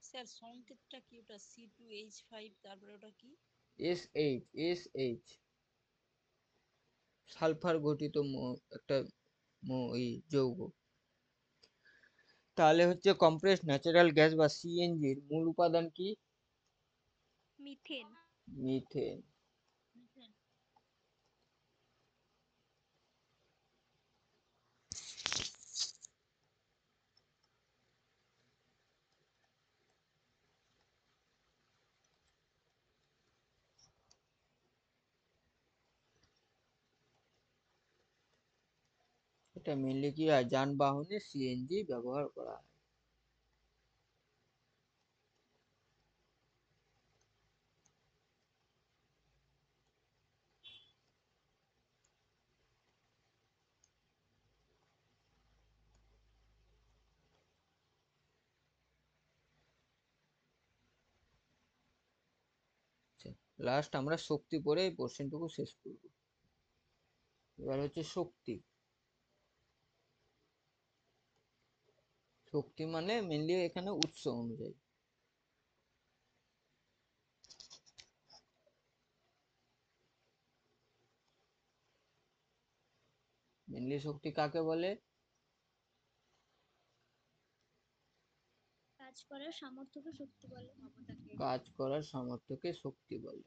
স্যার সংকেতটা কি ওটা? C2H5, তারপরে ওটা কি? SH সালফার গঠিত একটা ওই যৌগ। তাহলে হচ্ছে কম্প্রেসড ন্যাচারাল গ্যাস বা সিএনজির মূল উপাদান কি? মিথেন। মিথেন। এটা মেনলি কি হয়, যানবাহনে সিএনজি ব্যবহার করা হয়। লাস্ট আমরা শক্তি পরে এই পোর্শনটুকু শেষ করব। এবার হচ্ছে শক্তি। শক্তি মানে মেনলি এখানে উৎস অনুযায়ী। মেনলি শক্তি কাকে বলে? কাজ করার সামর্থ্যকে শক্তি বলে। কাজ করার সামর্থ্যকে শক্তি বলে।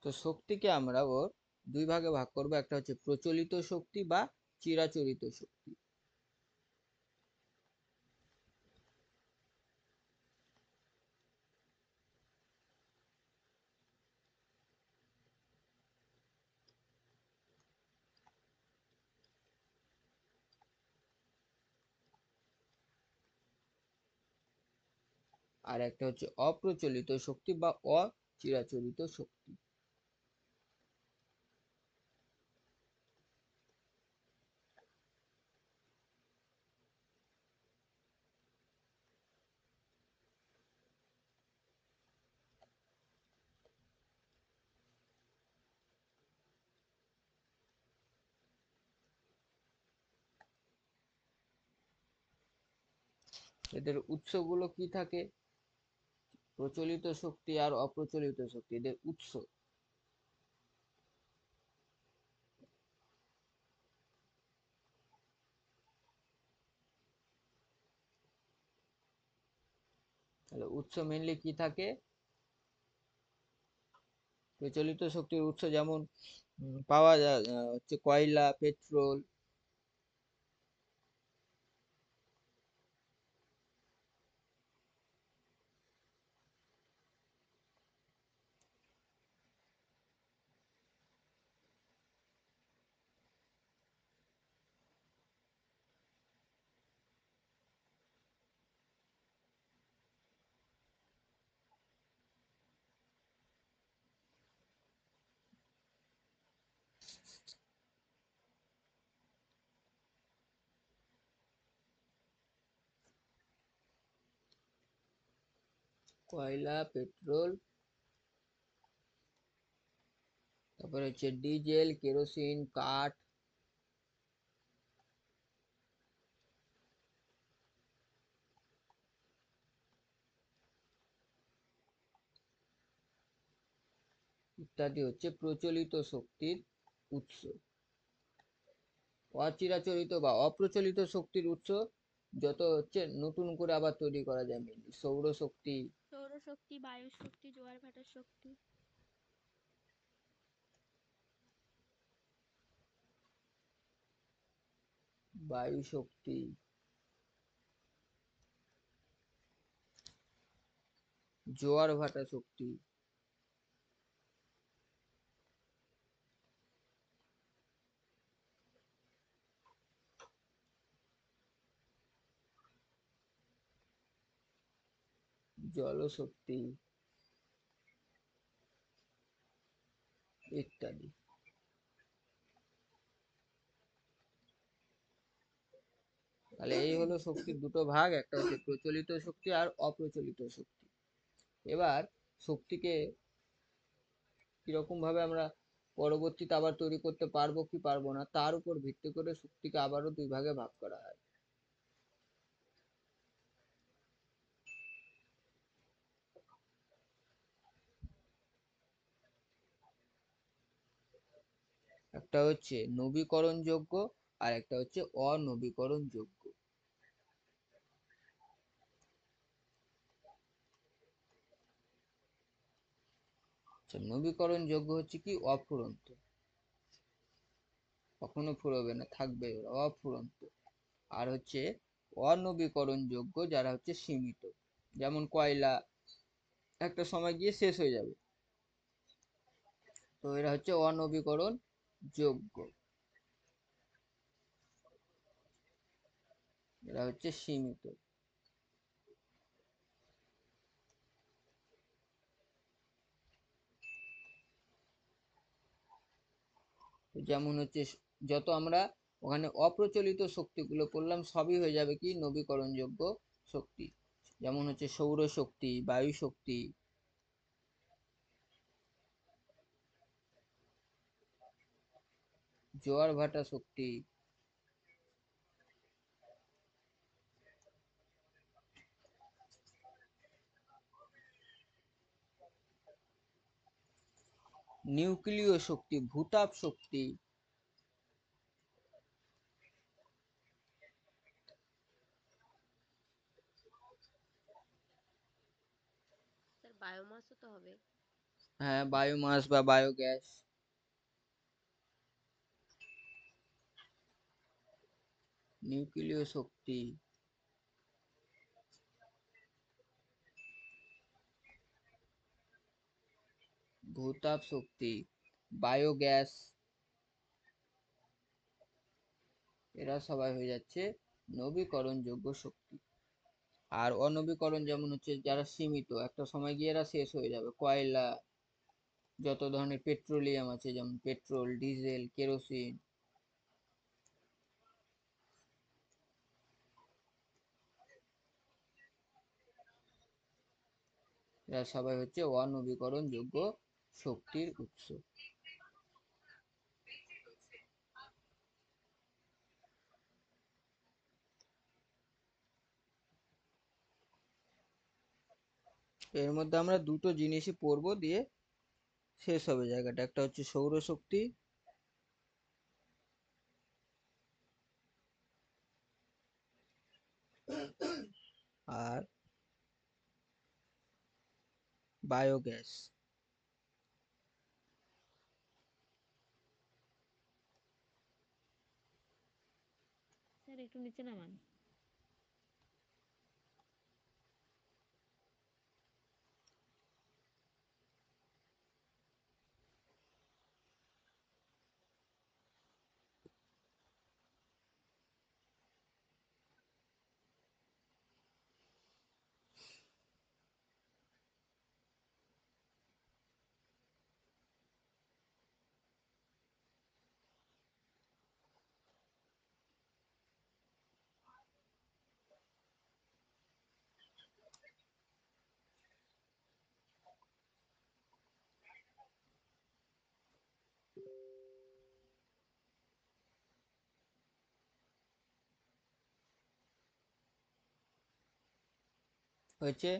তো শক্তিকে আমরা ওর দুই ভাগে ভাগ করবো, একটা হচ্ছে প্রচলিত শক্তি বা চিরাচরিত শক্তি। আর একটা হচ্ছে অপ্রচলিত শক্তি বা অচিরাচরিত শক্তি। এদের উৎসগুলো কি থাকে? প্রচলিত শক্তি আর অপ্রচলিত শক্তি, এদের উৎস। তাহলে উৎস মেনলি কি থাকে? প্রচলিত শক্তির উৎস যেমন পাওয়া যায় হচ্ছে কয়লা, পেট্রোল। কয়লা, পেট্রোল, তারপরে হচ্ছে ডিজেল, কেরোসিন, কাঠ, ইত্যাদি হচ্ছে প্রচলিত শক্তির উৎস। অচিরাচরিত বা অপ্রচলিত শক্তির উৎস যত হচ্ছে নতুন করে আবার তৈরি করা যায়, মেনলি সৌরশক্তি। সৌরশক্তি, বায়ু শক্তি, জোয়ার ভাটার শক্তি। বায়ু শক্তি, জোয়ার ভাটা শক্তি, জলশক্তি ইত্যাদি। তাহলে এই হলো শক্তির দুটো ভাগ, একটা হচ্ছে প্রচলিত শক্তি আর অপ্রচলিত শক্তি। এবার শক্তিকে কিরকম ভাবে আমরা পরবর্তীতে আবার তৈরি করতে পারবো কি পারবো না তার উপর ভিত্তি করে শক্তিকে আবারও দুই ভাগে ভাগ করা হয়। একটা হচ্ছে নবীকরণযোগ্য আর একটা হচ্ছে অনবীকরণযোগ্য। আচ্ছা, নবীকরণযোগ্য হচ্ছে কি অফুরন্ত, কখনো ফুরোবে না, থাকবে ওরা অফুরন্ত। আর হচ্ছে অনবীকরণযোগ্য যারা হচ্ছে সীমিত, যেমন কয়লা একটা সময় গিয়ে শেষ হয়ে যাবে, তো এরা হচ্ছে অনবীকরণ যোগ্য, এরা হচ্ছে সীমিত। যেমন হচ্ছে যত আমরা ওখানে অপ্রচলিত শক্তিগুলো পড়লাম সবই হয়ে যাবে কি নবীকরণযোগ্য শক্তি। যেমন হচ্ছে সৌর শক্তি, বায়ু শক্তি, জোয়ার ভাটা শক্তি, নিউক্লিয় শক্তি, ভূতাপ শক্তি। স্যার বায়োমাসও তো হবে। হ্যাঁ, বায়োমাস বা বায়োগ্যাস, নিউক্লিয় শক্তি, ভূতাপ শক্তি, বায়োগ্যাস, এরা সবাই হয়ে যাচ্ছে নবীকরণযোগ্য শক্তি। আর অনবীকরণ যেমন হচ্ছে যারা সীমিত, একটা সময় গিয়ে এরা শেষ হয়ে যাবে, কয়লা, যত ধরনের পেট্রোলিয়াম আছে যেমন পেট্রোল, ডিজেল, কেরোসিন, এরা সবাই হচ্ছে অনবীকরণযোগ্য শক্তির উৎস। এর মধ্যে আমরা দুটো জিনিসই পড়বো, দিয়ে শেষ হবে জায়গাটা। একটা হচ্ছে সৌরশক্তি আর বায়োগ্যাস। স্যার একটু নিচে নামান। হয়েছে।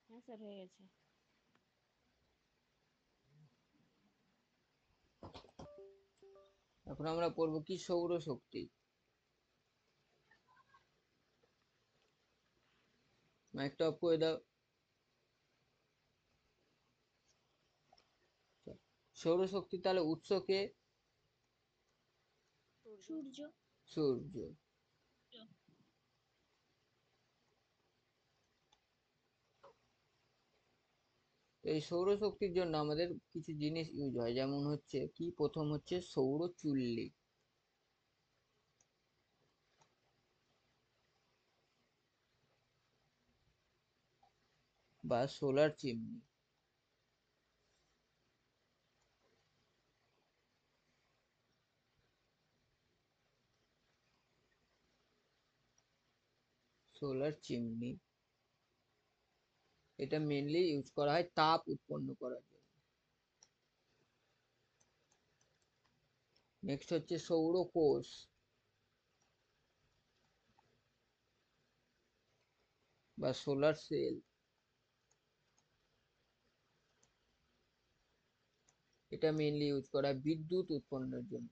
হ্যাঁ স্যার হয়ে গেছে। এখন আমরা পড়বো কি সৌরশক্তি। মাইকটা অফ করে দাও। সৌরশক্তি তাহলে উৎস কে? সূর্য। সূর্য। তো এই সৌরশক্তির জন্য আমাদের কিছু জিনিস ইউজ হয়, যেমন হচ্ছে কি, প্রথম হচ্ছে সৌর চুল্লি বা সোলার চিমনি। সোলার চিমনি, এটা মেনলি ইউজ করা হয় তাপ উৎপন্ন করার জন্য। নেক্সট হচ্ছে সৌর কোষ বা সোলার সেল, এটা মেনলি ইউজ করা হয় বিদ্যুৎ উৎপন্নের জন্য।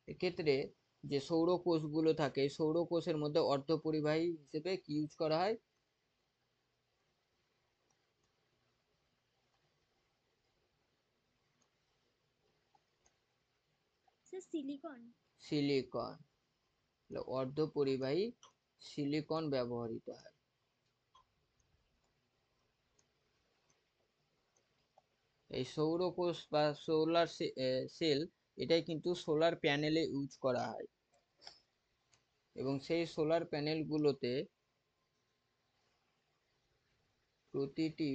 এক্ষেত্রে যে সৌর কোষগুলো থাকে, সৌর কোষের মধ্যে অর্ধপরিবাহী হিসেবে কি ইউজ করা হয়? Sir silicon. সিলিকন, অর্ধপরিবাহী সিলিকন ব্যবহৃত হয়। এই সৌর কোষ বা সোলার সেল, এটাই কিন্তু সোলার প্যানেলে ইউজ করা হয়, এবং সেই সোলার প্যানেলগুলোতে প্রতিটি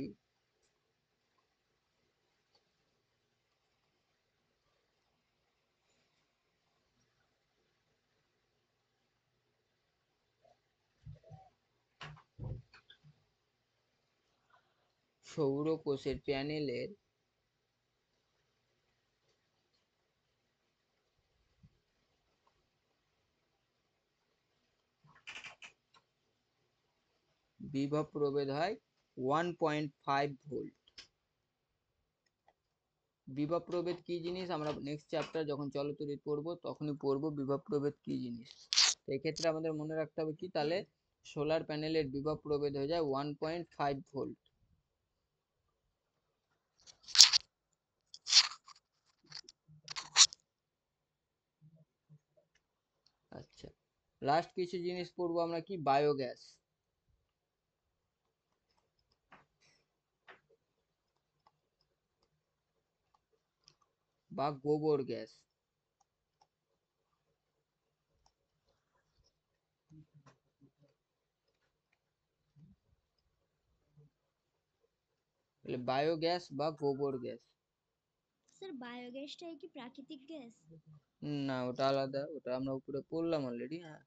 সৌর কোষের প্যানেলের বিভব প্রভেদ হয় 1.5 ভোল্ট। বিভব প্রভেদ কি জিনিস আমরা নেক্সট চ্যাপ্টার যখন চলতরিৎ পড়বো তখনই পড়বো বিভব প্রভেদ কি জিনিস। এক্ষেত্রে আমাদের মনে রাখতে হবে কি, তাহলে সোলার প্যানেলের বিভব প্রভেদ হয়ে যায় 1.5 ভোল্ট। আচ্ছা, লাস্ট কিছু জিনিস পড়বো আমরা কি, বায়োগ্যাস বা গোবর গ্যাস। বায়োগ্যাস বা গোবর গ্যাস, স্যার বায়োগ্যাসটাই কি প্রাকৃতিক গ্যাস? না ওটা আলাদা, ওটা আমরা উপরে পড়লাম অলরেডি। হ্যাঁ,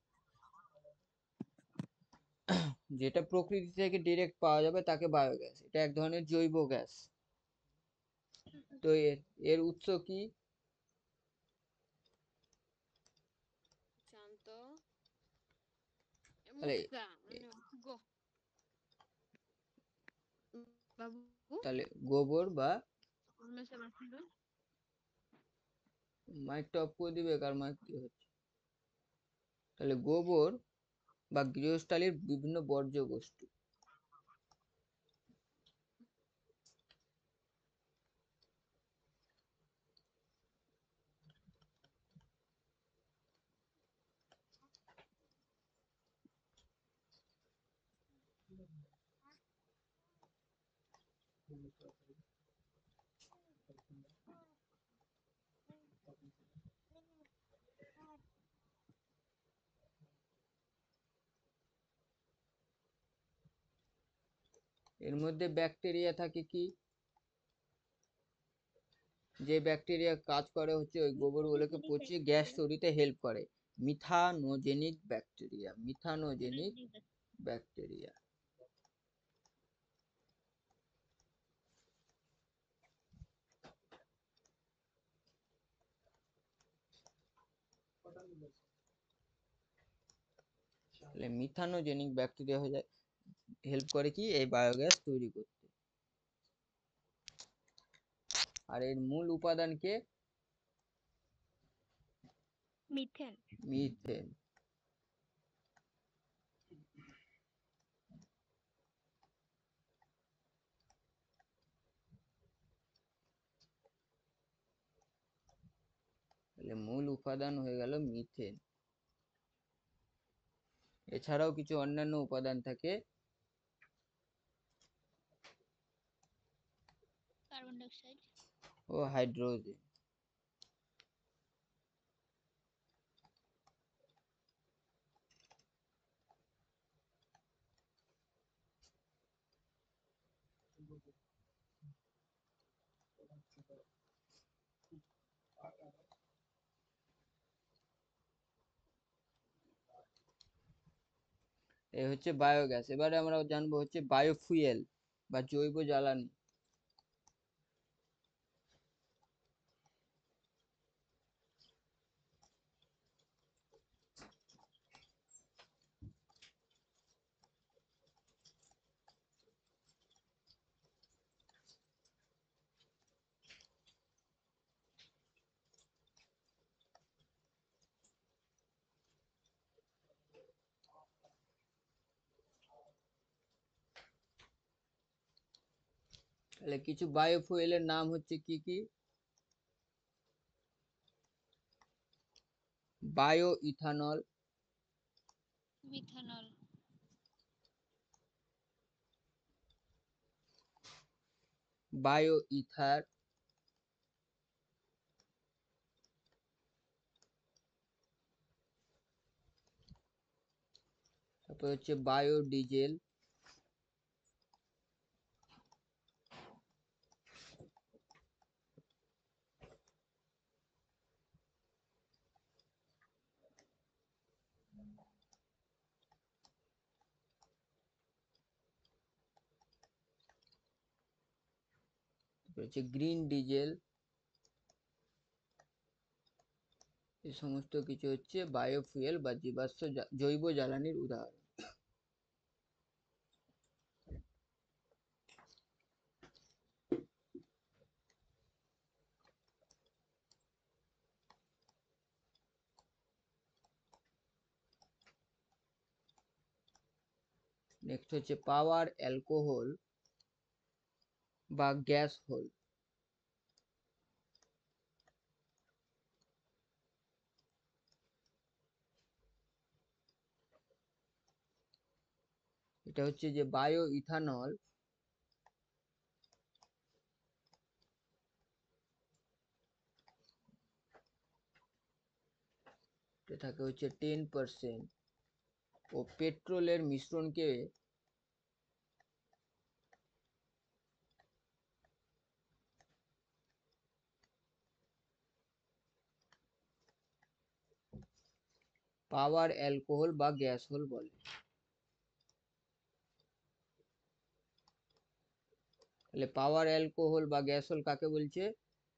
যেটা প্রকৃতি থেকে ডিরেক্ট পাওয়া যাবে তাকে বায়োগ্যাস, এটা এক ধরনের জৈব গ্যাস। তো এর উৎস কি? শান্ত তাহলে বাবু তাহলে গোবর বা, উন্মেষে মাসিল মাইকটা অফ করে দিবে, কার মাইক কি হচ্ছে। তাহলে গোবর বা গৃহস্থালির বিভিন্ন বর্জ্য বস্তু, এর মধ্যে ব্যাকটেরিয়া থাকে কি, যে ব্যাকটেরিয়া কাজ করে হচ্ছে ওই গোবরগুলোকে পচিয়ে গ্যাস তৈরিতে হেল্প করে, মিথানোজেনিক ব্যাকটেরিয়া, মিথানোজেনিক ব্যাকটেরিয়া। তাহলে মিথানোজেনিক ব্যাকটেরিয়া হয়ে যায়, হেল্প করে কি এই বায়োগ্যাস তৈরি করতে। আর এর মূল উপাদান কে? মিথেন। মিথেন। তাহলে মূল উপাদান হয়ে গেল মিথেন। এছাড়াও কিছু অন্যান্য উপাদান থাকে, কার্বন ডাইঅক্সাইড ও হাইড্রোজেন। এই হচ্ছে বায়োগ্যাস। এবারে আমরা জানবো হচ্ছে বায়োফুয়েল বা জৈব জ্বালানি। তাহলে কিছু বায়োফুয়েলের নাম হচ্ছে কি কি? Bio ethanol, methanol, bio ether, তারপর হচ্ছে বায়ো ডিজেল, তারপর হচ্ছে গ্রিন ডিজেল। এই সমস্ত কিছু হচ্ছে বায়োফুয়েল বা জীবাশ্ম জৈব জ্বালানির উদাহরণ। নেক্সট হচ্ছে পাওয়ার অ্যালকোহল বা গ্যাস হোল। এটা হচ্ছে যে বায়ো ইথানল, এটা থাকে হচ্ছে 10% ও পেট্রোলের মিশ্রণকে পাওয়ার অ্যালকোহল বা গ্যাস হোল বলে। তাহলে পাওয়ার অ্যালকোহল বা গ্যাস হোল কাকে বলছে?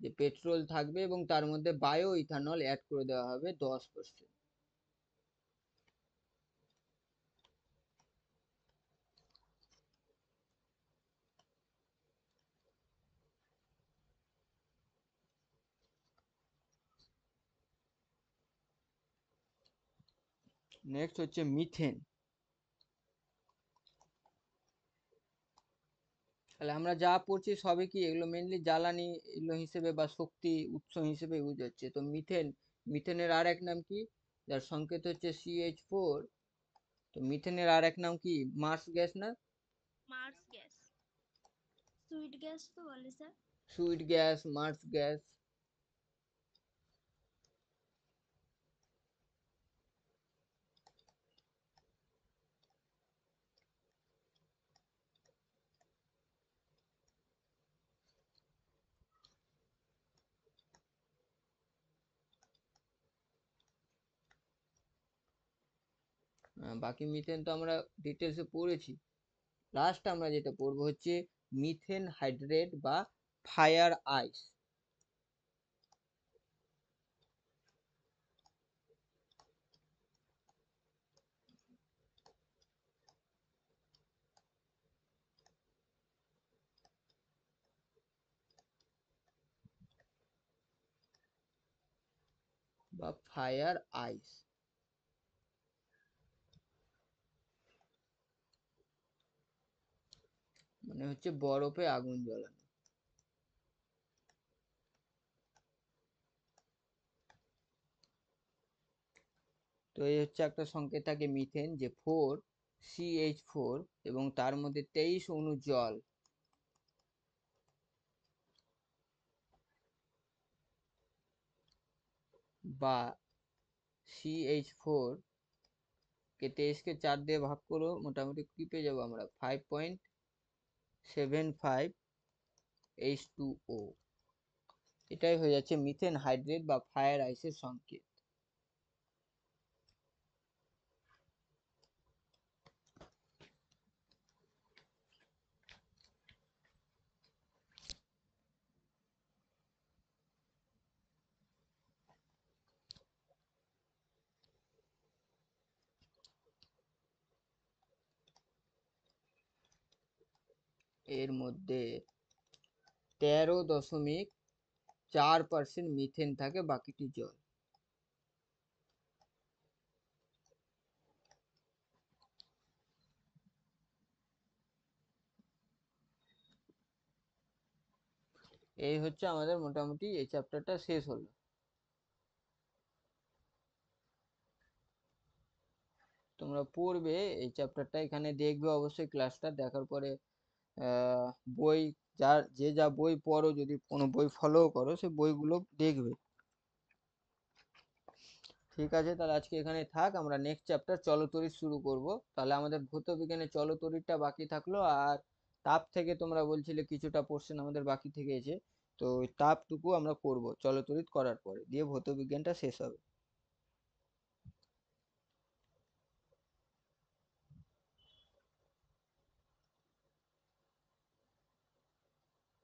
যে পেট্রোল থাকবে এবং তার মধ্যে বায়ো ইথানল অ্যাড করে দেওয়া হবে 10%। নেক্সট হচ্ছে মিথেন। তাহলে আমরা যা পড়ছি সবই কি এগুলো মেনলি জ্বালানি এগুলো হিসেবে বা শক্তি উৎস হিসেবে ইউজ হচ্ছে। তো মিথেনের আর এক নাম কি? যার সংকেত হচ্ছে CH4। তো মিথেনের আর এক নাম কি? মার্স গ্যাস না? মার্স গ্যাস, সুইট গ্যাস তো বলে sir. Sweet gas, Mars gas. বাকি মিথেন তো আমরা ডিটেলসে পড়েছি। লাস্ট আমরা যেটা পড়বো হচ্ছে মিথেন হাইড্রেট বা ফায়ার আইস। বা ফায়ার আইস মানে হচ্ছে বরফে আগুন জ্বালানো। তো এই হচ্ছে একটা সংকেত থাকে মিথেন যে 4CH4 এবং তার মধ্যে 23 অণু জল। বা CH4 কে 23 কে 4 দিয়ে ভাগ করো, মোটামুটি কি পেয়ে যাবো আমরা? 5.75H2O। এটাই হয়ে যাচ্ছে মিথেন হাইড্রেট বা ফায়ার আইসের সংকেত। এর মধ্যে 13.4% মিথেন থাকে, বাকিটি জল। এই হচ্ছে আমাদের মোটামুটি এই চ্যাপ্টারটা শেষ হলো। তোমরা পড়বে এই চ্যাপ্টারটা, এখানে দেখবে অবশ্যই ক্লাসটা দেখার পরে বই যা বই পড়ো, যদি কোনো বই ফলো করো সেই বইগুলো দেখবে। ঠিক আছে, তাহলে আজকে এখানে থাক, আমরা নেক্সট চ্যাপ্টার চলতরিৎ শুরু করব। তাহলে আমাদের ভৌত বিজ্ঞানে চলতরিৎটা বাকি থাকলো, আর তাপ থেকে তোমরা বলছিলে কিছুটা পোর্শন আমাদের বাকি থেকে গেছে, তো ওই তাপটুকু আমরা করব চলতরিৎ করার পরে, দিয়ে ভৌত বিজ্ঞানটা শেষ হবে।